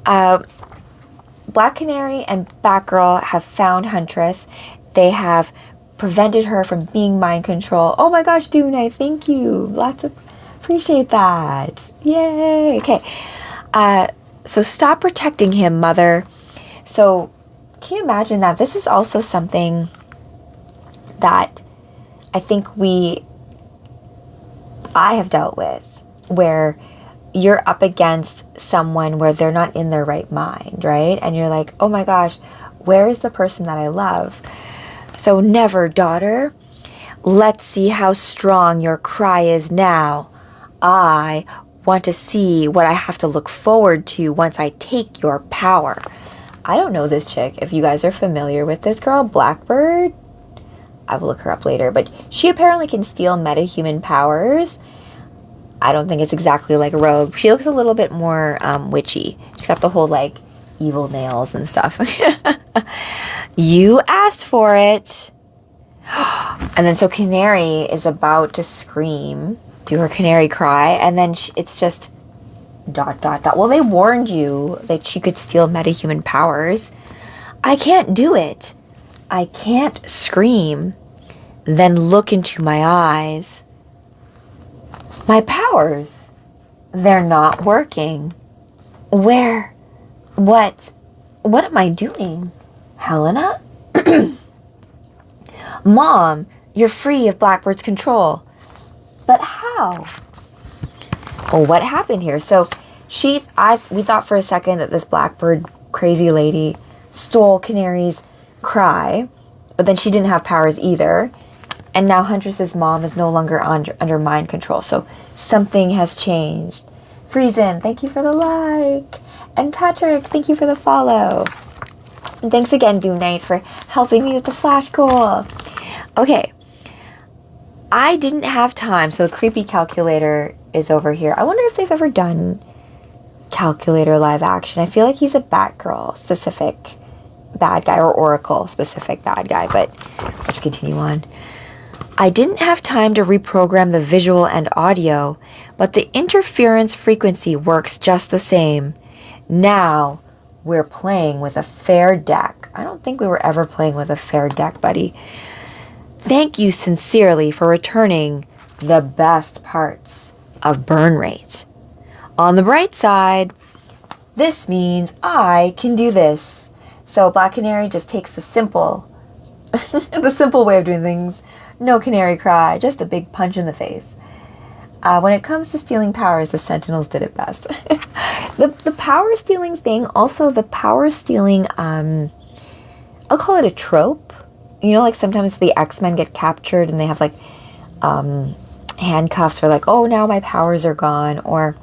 Black Canary and Batgirl have found Huntress. They have prevented her from being mind control. Oh my gosh, Doom Knight, thank you. Appreciate that. Yay. Okay. So stop protecting him, Mother. So can you imagine that? This is also something that I think I have dealt with, where you're up against someone where they're not in their right mind, right? And you're like, oh my gosh, where is the person that I love? So never, daughter. Let's see how strong your cry is now. I want to see what I have to look forward to once I take your power. I don't know this chick. If you guys are familiar with this girl, Blackbird, I will look her up later, but she apparently can steal metahuman powers. I don't think it's exactly like Rogue. She looks a little bit more witchy. She's got the whole like evil nails and stuff. You asked for it. And then so Canary is about to scream, do her canary cry, and then it's just ... Well, they warned you that she could steal metahuman powers. I can't do it. I can't scream, then look into my eyes. My powers, they're not working. What am I doing? Helena? Mom, you're free of Blackbird's control. But how? Oh, what happened here? So we thought for a second that this Blackbird crazy lady stole Canary's cry, but then she didn't have powers either. And now Huntress's mom is no longer under mind control. So something has changed. Friesen, thank you for the like. And Patrick, thank you for the follow. And thanks again, Doom Knight, for helping me with the flash goal. Okay. I didn't have time, so the creepy calculator is over here. I wonder if they've ever done calculator live action. I feel like he's a Batgirl specific bad guy, or Oracle specific bad guy, but let's continue on. I didn't have time to reprogram the visual and audio, but the interference frequency works just the same. Now we're playing with a fair deck. I don't think we were ever playing with a fair deck, buddy. Thank you sincerely for returning the best parts of burn rate. On the bright side, this means I can do this. So Black Canary just takes the simple way of doing things. No canary cry, just a big punch in the face. When it comes to stealing powers, the Sentinels did it best. The power stealing thing, also the power stealing, I'll call it a trope. You know, like sometimes the X-Men get captured and they have like handcuffs for like, oh, now my powers are gone. Or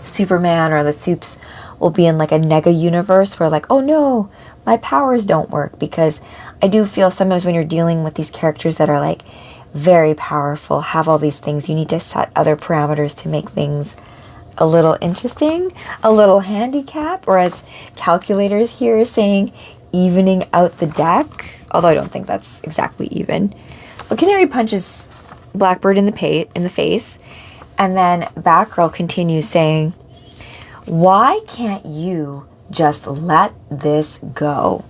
Superman or the Supes will be in like a nega universe where like, oh no, my powers don't work. Because I do feel sometimes when you're dealing with these characters that are like very powerful, have all these things, you need to set other parameters to make things a little interesting, a little handicap, or as calculators here is saying, evening out the deck. Although I don't think that's exactly even. But Canary punches Blackbird in the face, and then Batgirl continues saying, "Why can't you just let this go?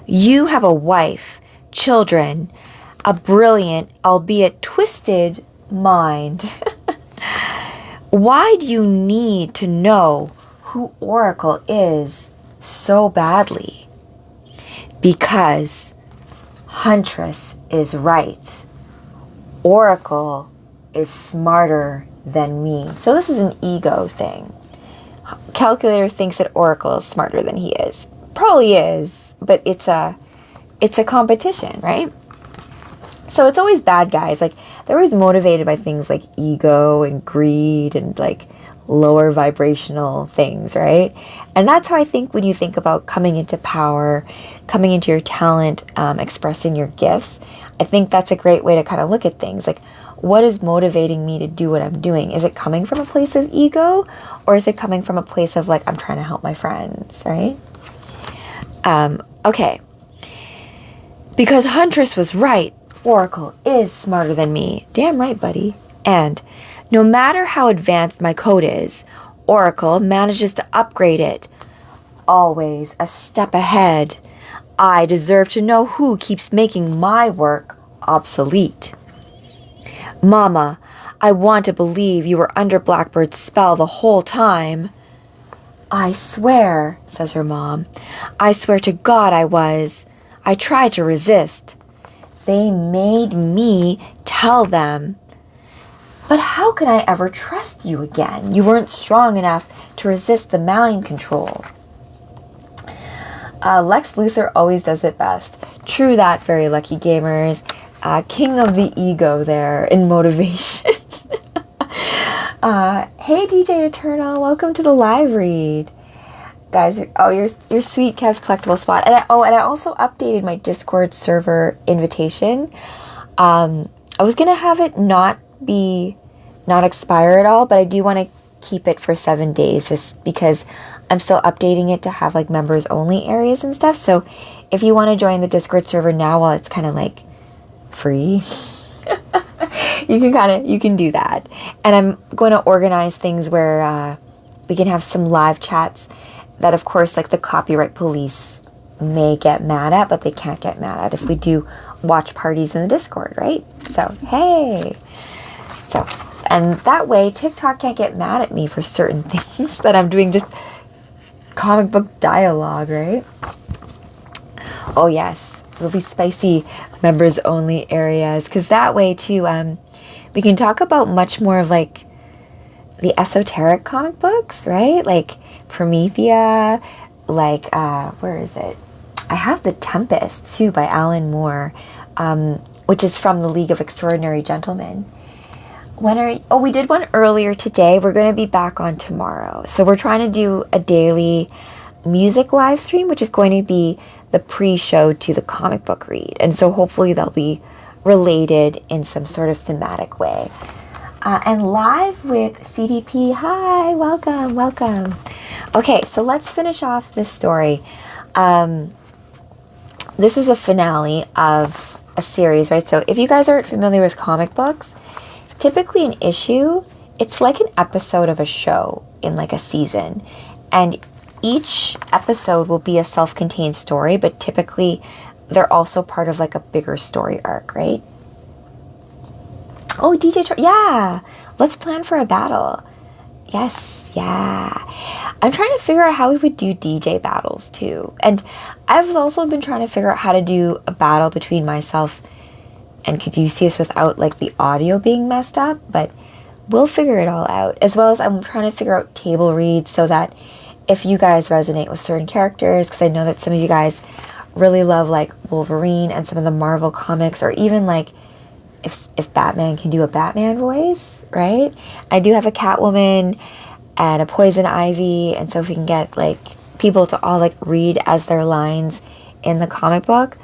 You have a wife, children, a brilliant, albeit twisted mind. Why do you need to know who Oracle is so badly? Because Huntress is right. Oracle is smarter than me." So this is an ego thing. Calculator thinks that Oracle is smarter than he is. Probably is, but it's a competition, right? So it's always bad guys. Like, they're always motivated by things like ego and greed and like lower vibrational things, right? And that's how I think when you think about coming into power, coming into your talent, expressing your gifts, I think that's a great way to kind of look at things. Like, what is motivating me to do what I'm doing? Is it coming from a place of ego, or is it coming from a place of like, I'm trying to help my friends, right? Okay. Because Huntress was right. Oracle is smarter than me. Damn right, buddy. And no matter how advanced my code is, Oracle manages to upgrade it. Always a step ahead. I deserve to know who keeps making my work obsolete. Mama, I want to believe you were under Blackbird's spell the whole time. I swear, says her mom. I swear to God I was. I tried to resist. They made me tell them. But how can I ever trust you again? You weren't strong enough to resist the mind control. Lex Luthor always does it best. True that, very lucky gamers. King of the ego there in motivation. Hey DJ Eternal, welcome to the live read. Guys, your sweet Kev's collectible spot. And I also updated my Discord server invitation. I was gonna have it not expire at all, but I do want to keep it for 7 days just because I'm still updating it to have like members only areas and stuff. So if you want to join the Discord server now while it's kind of like free, you can do that. And I'm going to organize things where we can have some live chats that, of course, like the copyright police may get mad at, but they can't get mad at if we do watch parties in the Discord, right? So, hey. So, and that way TikTok can't get mad at me for certain things that I'm doing, just comic book dialogue, right? Oh yes, it'll be spicy members only areas, because that way too, we can talk about much more of like the esoteric comic books, right? Like Promethea, like where is it? I have The Tempest too by Alan Moore, which is from the League of Extraordinary Gentlemen. We did one earlier today. We're going to be back on tomorrow. So we're trying to do a daily music live stream, which is going to be the pre-show to the comic book read. And so hopefully they'll be related in some sort of thematic way. And live with CDP. Hi, welcome. Okay, so let's finish off this story. This is a finale of a series, right? So if you guys aren't familiar with comic books, typically an issue, it's like an episode of a show in like a season. And each episode will be a self-contained story, but typically they're also part of like a bigger story arc, right? Oh, yeah, let's plan for a battle. Yes, yeah. I'm trying to figure out how we would do DJ battles too. And I've also been trying to figure out how to do a battle between myself and Caduceus without like the audio being messed up, but we'll figure it all out. As well as I'm trying to figure out table reads so that if you guys resonate with certain characters, because I know that some of you guys really love like Wolverine and some of the Marvel comics, or even like if Batman can do a Batman voice, right? I do have a Catwoman and a Poison Ivy, and so if we can get like people to all like read as their lines in the comic book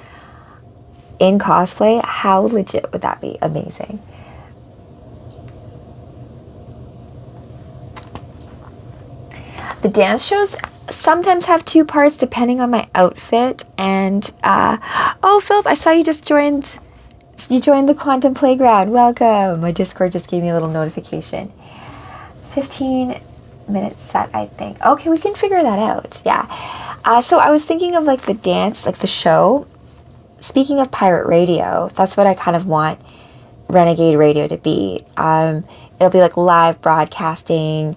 in cosplay, how legit would that be? Amazing. The dance shows sometimes have 2 parts depending on my outfit. And, oh, Philip, I saw you just joined. You joined the Quantum Playground. Welcome. My Discord just gave me a little notification. 15 minutes set, I think. Okay, we can figure that out. Yeah. So I was thinking of like the dance, like the show. Speaking of pirate radio, that's what I kind of want Renegade Radio to be. It'll be like live broadcasting,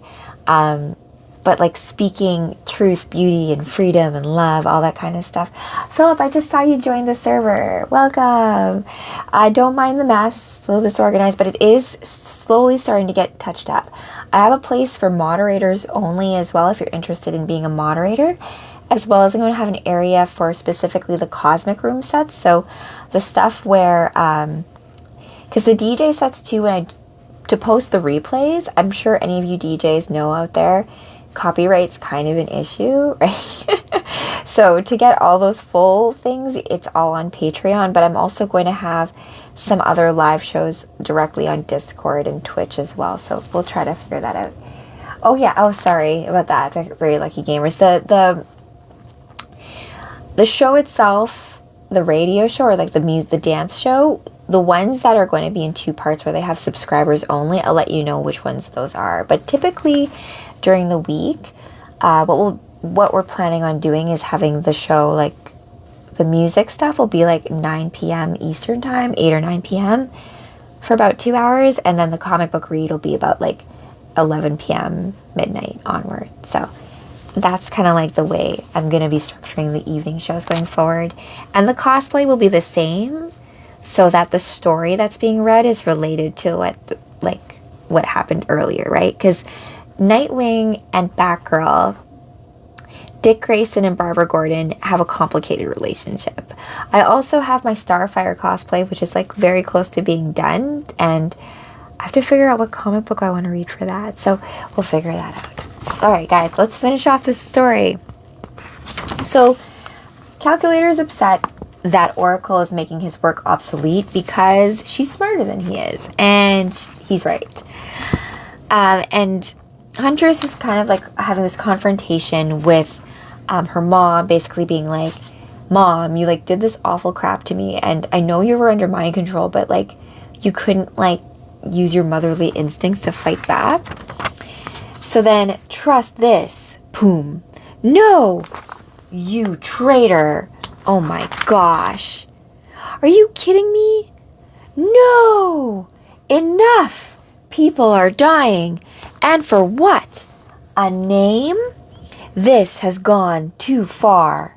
but like speaking truth, beauty, and freedom and love, all that kind of stuff. Philip, I just saw you join the server. Welcome. I don't mind the mess, a little disorganized, but it is slowly starting to get touched up. I have a place for moderators only as well if you're interested in being a moderator, as well as I'm going to have an area for specifically the Cosmic Room sets. So the stuff where, because the DJ sets too, to post the replays, I'm sure any of you DJs know out there, copyright's kind of an issue, right? So to get all those full things, it's all on Patreon, but I'm also going to have some other live shows directly on Discord and Twitch as well. So we'll try to figure that out. Oh yeah, oh sorry about that. Very lucky gamers. The show itself, the radio show, or like the dance show, the ones that are going to be in 2 parts where they have subscribers only, I'll let you know which ones those are. But typically during the week, what we're planning on doing is having the show, like the music stuff will be like 9 p.m. Eastern time, 8 or 9 p.m. for about 2 hours. And then the comic book read will be about like 11 p.m. midnight onward. So that's kind of like the way I'm going to be structuring the evening shows going forward. And the cosplay will be the same, so that the story that's being read is related to what happened earlier, right? Because Nightwing and Batgirl, Dick Grayson and Barbara Gordon have a complicated relationship. I also have my Starfire cosplay, which is like very close to being done, and I have to figure out what comic book I want to read for that. So we'll figure that out. Alright guys, let's finish off this story. So, Calculator is upset that Oracle is making his work obsolete because she's smarter than he is. And he's right. And Huntress is kind of like having this confrontation with her mom, basically being like, Mom, you like did this awful crap to me, and I know you were under mind control, but like you couldn't like use your motherly instincts to fight back. So then, trust this. Boom. No! You traitor. Oh my gosh. Are you kidding me? No! Enough! People are dying. And for what? A name? This has gone too far.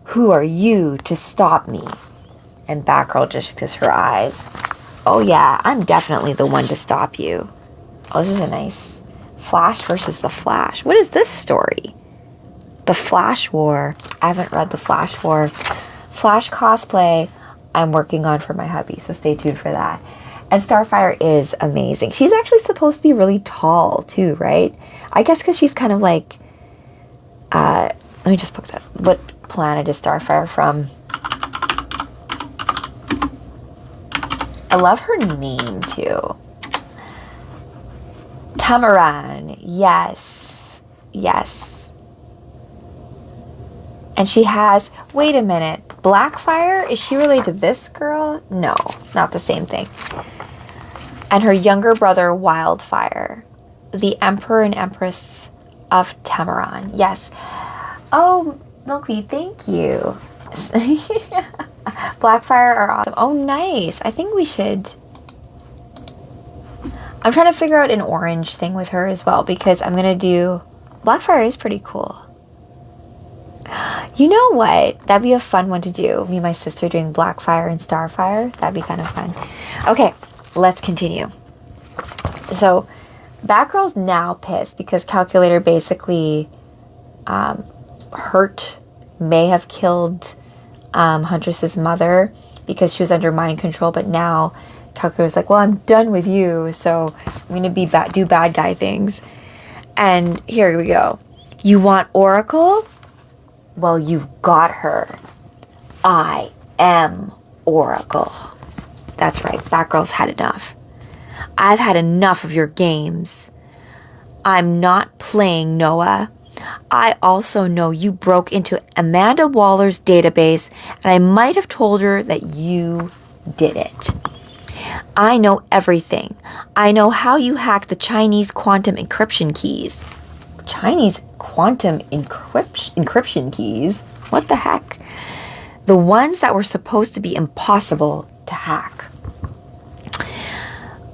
Who are you to stop me? And Batgirl just kisses her eyes. Oh yeah, I'm definitely the one to stop you. Oh, this is a nice Flash versus the Flash. What is this story? The Flash War. I haven't read the Flash War. Flash cosplay I'm working on for my hubby, so stay tuned for that. And Starfire is amazing. She's actually supposed to be really tall too, right? I guess because she's kind of like, let me just put that. What planet is Starfire from? I love her name too. Tamaran. Yes. Yes. And she has, wait a minute, Blackfire? Is she related to this girl? No, not the same thing. And her younger brother, Wildfire. The Emperor and Empress of Tamaran. Yes. Oh, Milky, thank you. Blackfire are awesome. Oh, nice. I think we should... I'm trying to figure out an orange thing with her as well, because I'm going to do... Blackfire is pretty cool. You know what? That'd be a fun one to do. Me and my sister doing Blackfire and Starfire. That'd be kind of fun. Okay, let's continue. So, Batgirl's now pissed because Calculator basically may have killed Huntress's mother because she was under mind control, but now Calculator's like, well, I'm done with you, so I'm going to do bad guy things. And here we go. You want Oracle? Well, you've got her. I am Oracle. That's right, Batgirl's had enough. I've had enough of your games. I'm not playing, Noah. I also know you broke into Amanda Waller's database, and I might have told her that you did it. I know everything. I know how you hacked the Chinese quantum encryption keys. Chinese quantum encryption keys? What the heck? The ones that were supposed to be impossible to hack.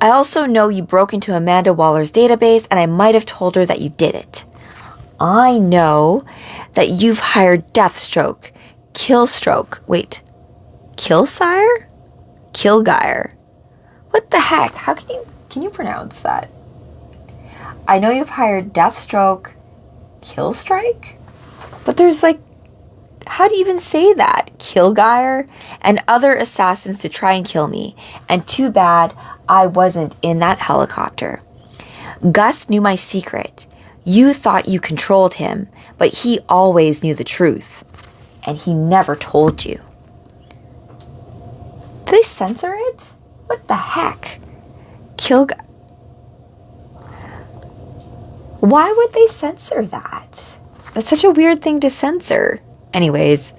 I also know you broke into Amanda Waller's database, and I might have told her that you did it. I know that you've hired Deathstroke, Killstroke, Killsire? Killgyre. What the heck? How can you pronounce that? I know you've hired Deathstroke, Killstrike? But there's how do you even say that? Killgyre? And other assassins to try and kill me. And too bad I wasn't in that helicopter. Gus knew my secret. You thought you controlled him, but he always knew the truth. And he never told you. Did they censor it? What the heck? Why would they censor that? That's such a weird thing to censor. Anyways,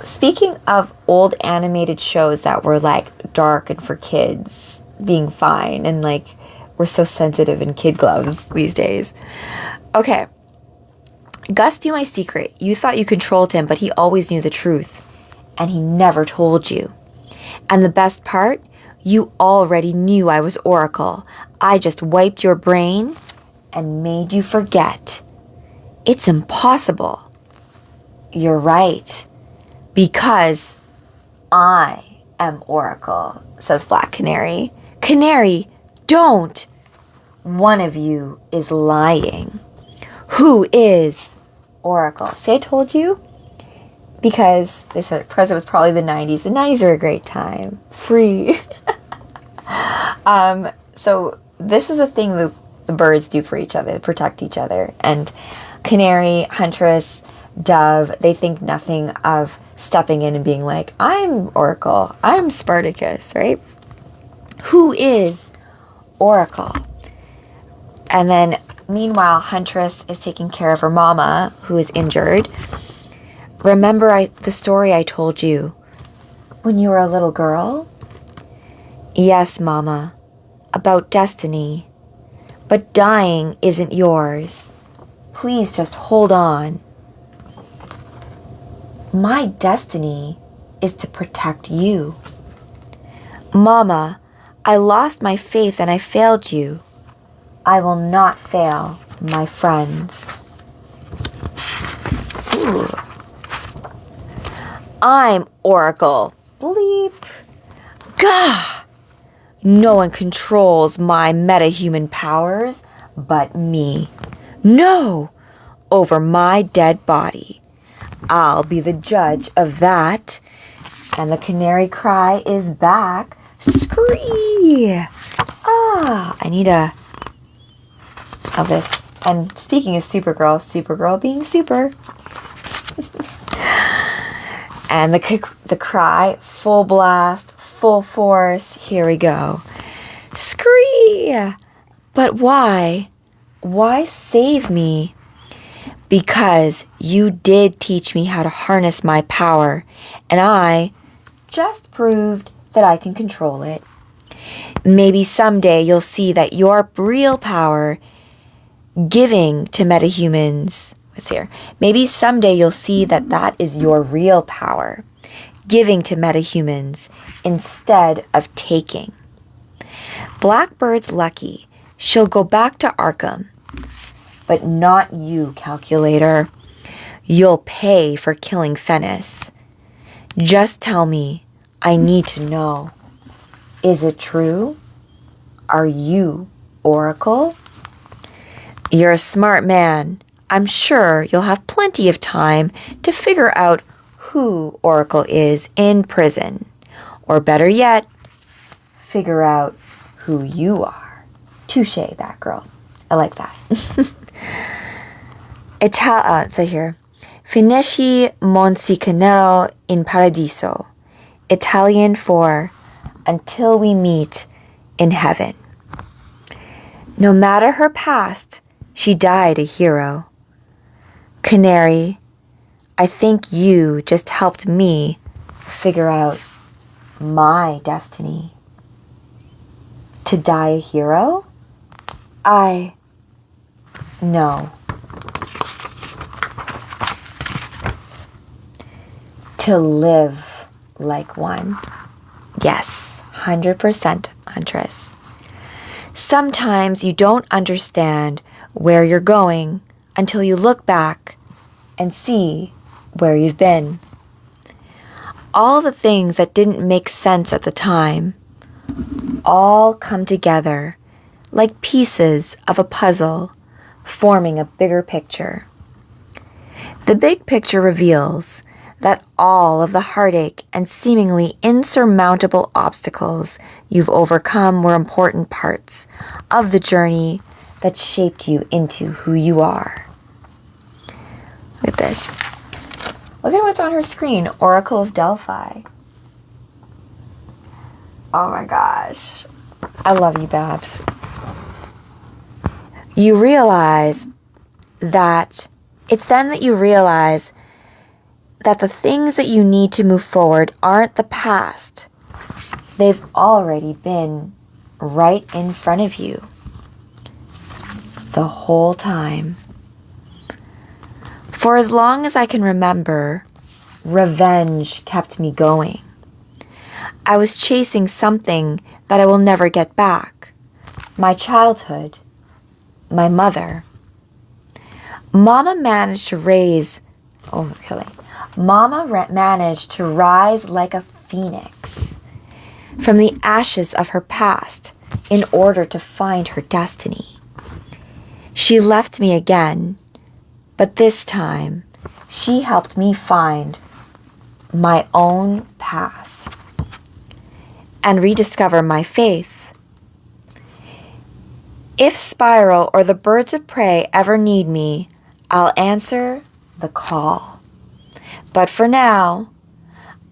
speaking of old animated shows that were dark and for kids being fine and we're so sensitive in kid gloves these days. Okay. Gus knew my secret. You thought you controlled him, but he always knew the truth. And he never told you. And the best part, you already knew I was Oracle. I just wiped your brain and made you forget. It's impossible. You're right. Because I am Oracle, says Black Canary. Canary, don't. One of you is lying. Who is Oracle? Say I told you? Because they said present was probably the 90s. The 90s are a great time. Free. So this is a thing that the birds do for each other. They protect each other. And Canary, Huntress, Dove, they think nothing of stepping in and being like, I'm Oracle. I'm Spartacus, right? Who is Oracle? And then, meanwhile, Huntress is taking care of her mama, who is injured. Remember the story I told you when you were a little girl? Yes, Mama, about destiny. But dying isn't yours. Please just hold on. My destiny is to protect you. Mama, I lost my faith and I failed you. I will not fail my friends. Ooh. I'm Oracle. Bleep. Gah! No one controls my metahuman powers but me. No! Over my dead body. I'll be the judge of that. And the canary cry is back. Scree! I need of this. And speaking of Supergirl being super. And the cry, full blast, full force. Here we go. Scree! But why? Why save me? Because you did teach me how to harness my power, and I just proved that I can control it. Maybe someday you'll see that your real power giving to metahumans. What's here? Maybe someday you'll see that that is your real power, giving to metahumans instead of taking. Blackbird's lucky. She'll go back to Arkham. But not you, Calculator. You'll pay for killing Fennis. Just tell me. I need to know. Is it true? Are you Oracle? You're a smart man. I'm sure you'll have plenty of time to figure out who Oracle is in prison. Or better yet, figure out who you are. Touché, Batgirl. I like that. So here. Finisci Monsicanero in Paradiso. Italian for until we meet in heaven. No matter her past, she died a hero. Canary, I think you just helped me figure out my destiny. To die a hero? No. To live like one. Yes, 100% Huntress. Sometimes you don't understand where you're going until you look back and see where you've been. All the things that didn't make sense at the time all come together like pieces of a puzzle forming a bigger picture. The big picture reveals that all of the heartache and seemingly insurmountable obstacles you've overcome were important parts of the journey that shaped you into who you are. Look at this. Look at what's on her screen. Oracle of Delphi. Oh my gosh. I love you, Babs. You realize that it's then that you realize that the things that you need to move forward aren't the past. They've already been right in front of you the whole time. For as long as I can remember, revenge kept me going. I was chasing something that I will never get back. My childhood. My mother. Mama managed to managed to rise like a phoenix from the ashes of her past in order to find her destiny. She left me again, but this time she helped me find my own path and rediscover my faith. If Spiral or the Birds of Prey ever need me, I'll answer the call. But for now,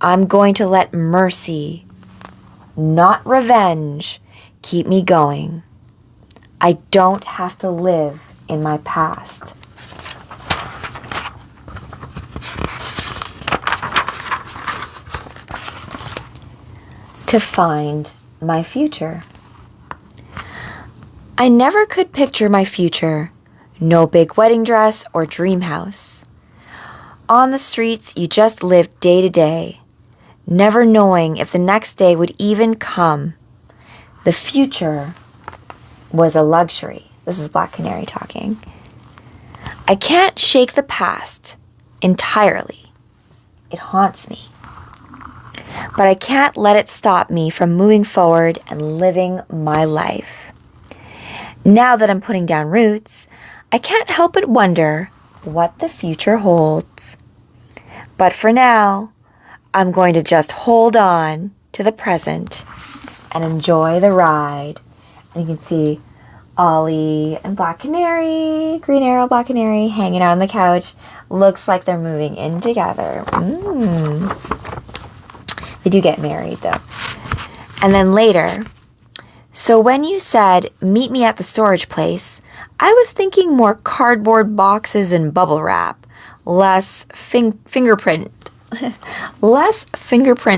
I'm going to let mercy, not revenge, keep me going. I don't have to live in my past. To find my future. I never could picture my future. No big wedding dress or dream house. On the streets, you just lived day to day, never knowing if the next day would even come. The future was a luxury. This is Black Canary talking. I can't shake the past entirely. It haunts me. But I can't let it stop me from moving forward and living my life. Now that I'm putting down roots, I can't help but wonder what the future holds. But for now, I'm going to just hold on to the present and enjoy the ride. And you can see Ollie and Black Canary, Green Arrow, Black Canary, hanging out on the couch. Looks like they're moving in together. They do get married, though. And then later, so when you said, meet me at the storage place, I was thinking more cardboard boxes and bubble wrap, less fingerprint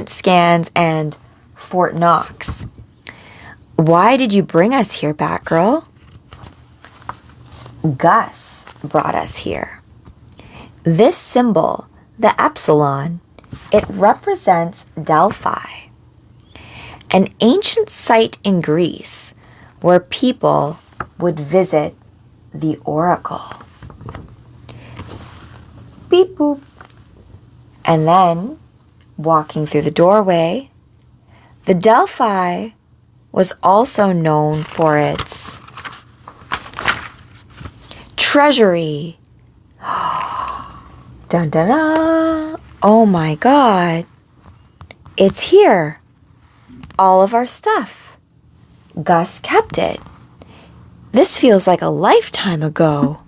scans and Fort Knox. Why did you bring us here, Batgirl? Gus brought us here. This symbol, the epsilon, it represents Delphi, an ancient site in Greece where people would visit the oracle. Beep boop. And then, walking through the doorway, the Delphi was also known for its treasury. Dun dun dun. Oh my God. It's here. All of our stuff. Gus kept it. This feels like a lifetime ago.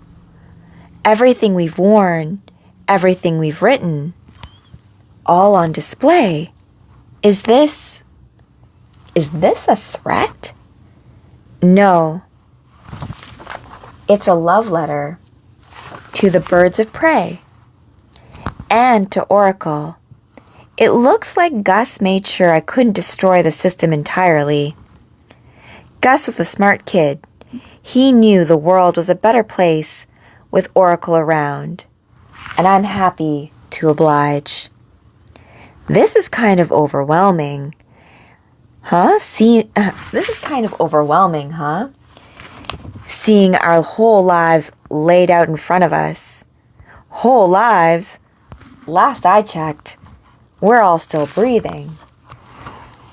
Everything we've worn, everything we've written, all on display. Is this a threat? No. It's a love letter to the birds of prey and to Oracle. It looks like Gus made sure I couldn't destroy the system entirely. Gus was a smart kid. He knew the world was a better place with Oracle around, and I'm happy to oblige. This is kind of overwhelming. This is kind of overwhelming, huh? Seeing our whole lives laid out in front of us. Whole lives? Last I checked, we're all still breathing.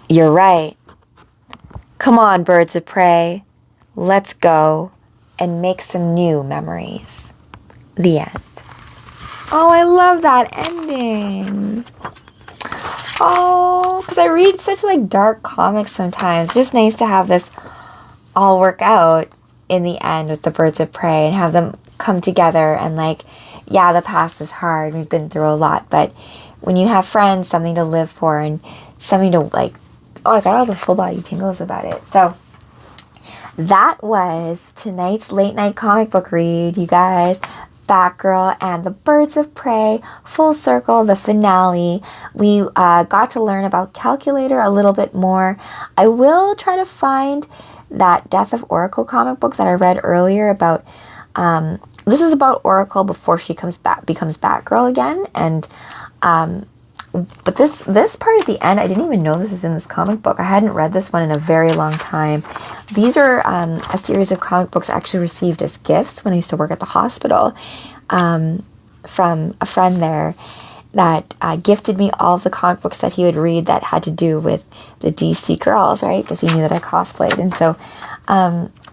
You're right. Come on, birds of prey. Let's go and make some new memories. The end. Oh, I love that ending. Oh, because I read such like dark comics sometimes. It's just nice to have this all work out in the end with the birds of prey and have them come together and like, yeah, the past is hard. We've been through a lot, but when you have friends, something to live for and something to like, oh, I got all the full body tingles about it. So that was tonight's late night comic book read, you guys. Batgirl and the Birds of Prey, full circle, the finale. We got to learn about Calculator a little bit more. I will try to find that Death of Oracle comic book that I read earlier about. This is about Oracle before she becomes Batgirl again, and but this part at the end, I didn't even know this was in this comic book. I hadn't read this one in a very long time. These are a series of comic books I actually received as gifts when I used to work at the hospital from a friend there that gifted me all of the comic books that he would read that had to do with the DC girls, right? Because he knew that I cosplayed. And so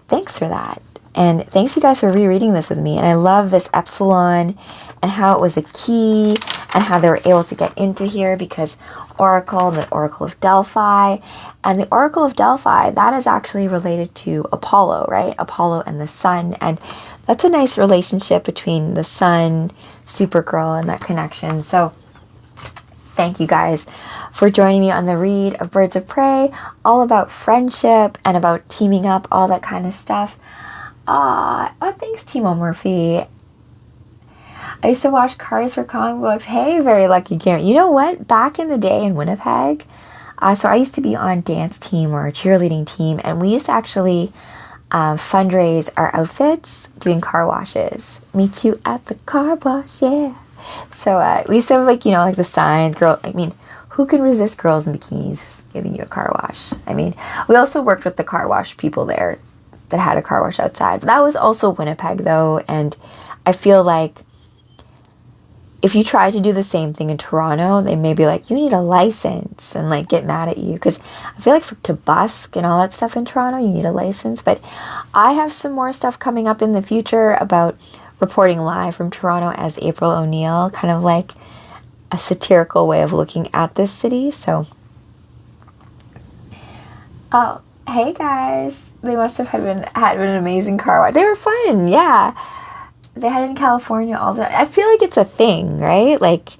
thanks for that. And thanks you guys for rereading this with me. And I love this Epsilon and how it was a key and how they were able to get into here because Oracle and the Oracle of Delphi. And the Oracle of Delphi, that is actually related to Apollo, right? Apollo and the sun. And that's a nice relationship between the sun, Supergirl, and that connection. So thank you guys for joining me on the read of Birds of Prey, all about friendship and about teaming up, all that kind of stuff. Oh, thanks, Timo Murphy. I used to watch Cars for comic books. Hey, very lucky Garen. You know what? Back in the day in Winnipeg, so I used to be on dance team or a cheerleading team, and we used to actually fundraise our outfits doing car washes. Meet you at the car wash, yeah. So we used to have like, you know, like the signs, girl. I mean, who can resist girls in bikinis giving you a car wash? I mean, we also worked with the car wash people there that had a car wash outside. But that was also Winnipeg though, and I feel like if you try to do the same thing in Toronto, they may be like, you need a license and like get mad at you. Because I feel like to busk and all that stuff in Toronto, you need a license. But I have some more stuff coming up in the future about reporting live from Toronto as April O'Neil, kind of like a satirical way of looking at this city. So, oh, hey guys. They must have had an amazing car wash. They were fun, yeah. They had it in California all the time. I feel like it's a thing, right? Like,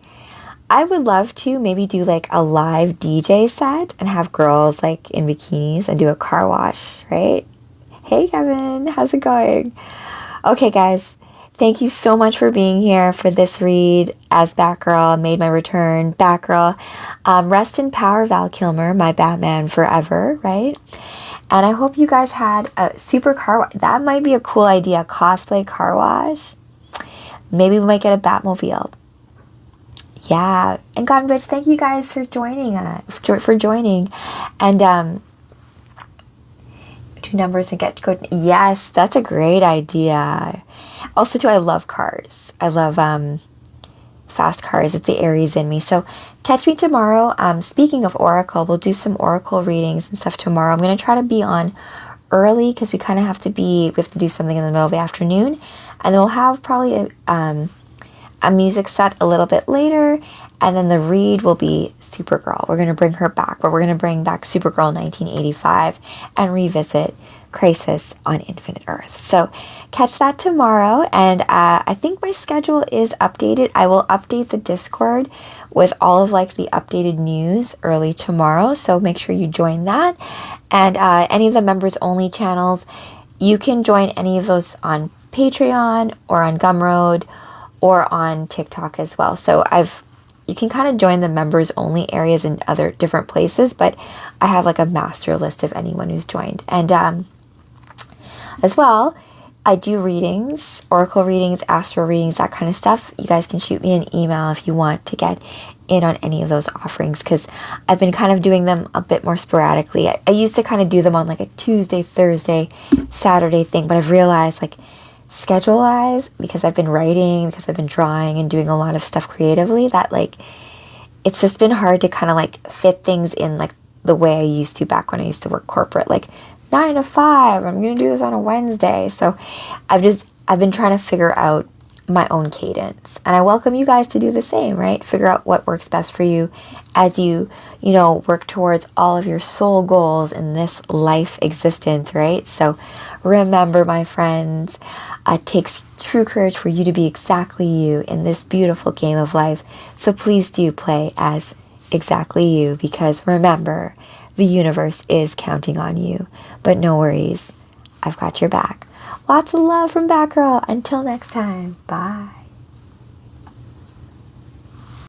I would love to maybe do like a live DJ set and have girls like in bikinis and do a car wash, right? Hey, Kevin, how's it going? Okay, guys, thank you so much for being here for this read as Batgirl. Made my return, Batgirl. Rest in power, Val Kilmer, my Batman forever, right? And I hope you guys had a super car wash. That might be a cool idea, cosplay car wash. Maybe we might get a Batmobile. Yeah. And God, bitch, thank you guys for joining. And do numbers and get good. Yes, that's a great idea. Also, too, I love cars. I love fast cars. It's the Aries in me. So catch me tomorrow. Speaking of Oracle, we'll do some Oracle readings and stuff tomorrow. I'm going to try to be on early because we kind of have to do something in the middle of the afternoon. And then we'll have probably a music set a little bit later. And then the read will be Supergirl. We're going to bring her back, but we're going to bring back Supergirl 1985 and revisit Crisis on Infinite Earth. So catch that tomorrow. And I think my schedule is updated. I will update the Discord with all of like the updated news early tomorrow. So make sure you join that. And any of the members only channels, you can join any of those on Patreon or on Gumroad or on TikTok as well. So you can kind of join the members only areas in other different places, but I have like a master list of anyone who's joined. And as well, I do readings, oracle readings, astral readings, that kind of stuff. You guys can shoot me an email if you want to get in on any of those offerings, because I've been kind of doing them a bit more sporadically. I used to kind of do them on like a Tuesday, Thursday, Saturday thing, but I've realized like schedule-wise, because I've been writing, because I've been drawing and doing a lot of stuff creatively, that like it's just been hard to kind of like fit things in like the way I used to back when I used to work corporate, like 9 to 5, I'm gonna do this on a Wednesday. So I've been trying to figure out my own cadence, and I welcome you guys to do the same, right? Figure out what works best for you as you work towards all of your soul goals in this life existence, right? So remember, my friends, it takes true courage for you to be exactly you in this beautiful game of life. So please do play as exactly you, because remember, the universe is counting on you. But no worries, I've got your back. Lots of love from Batgirl. Until next time, bye.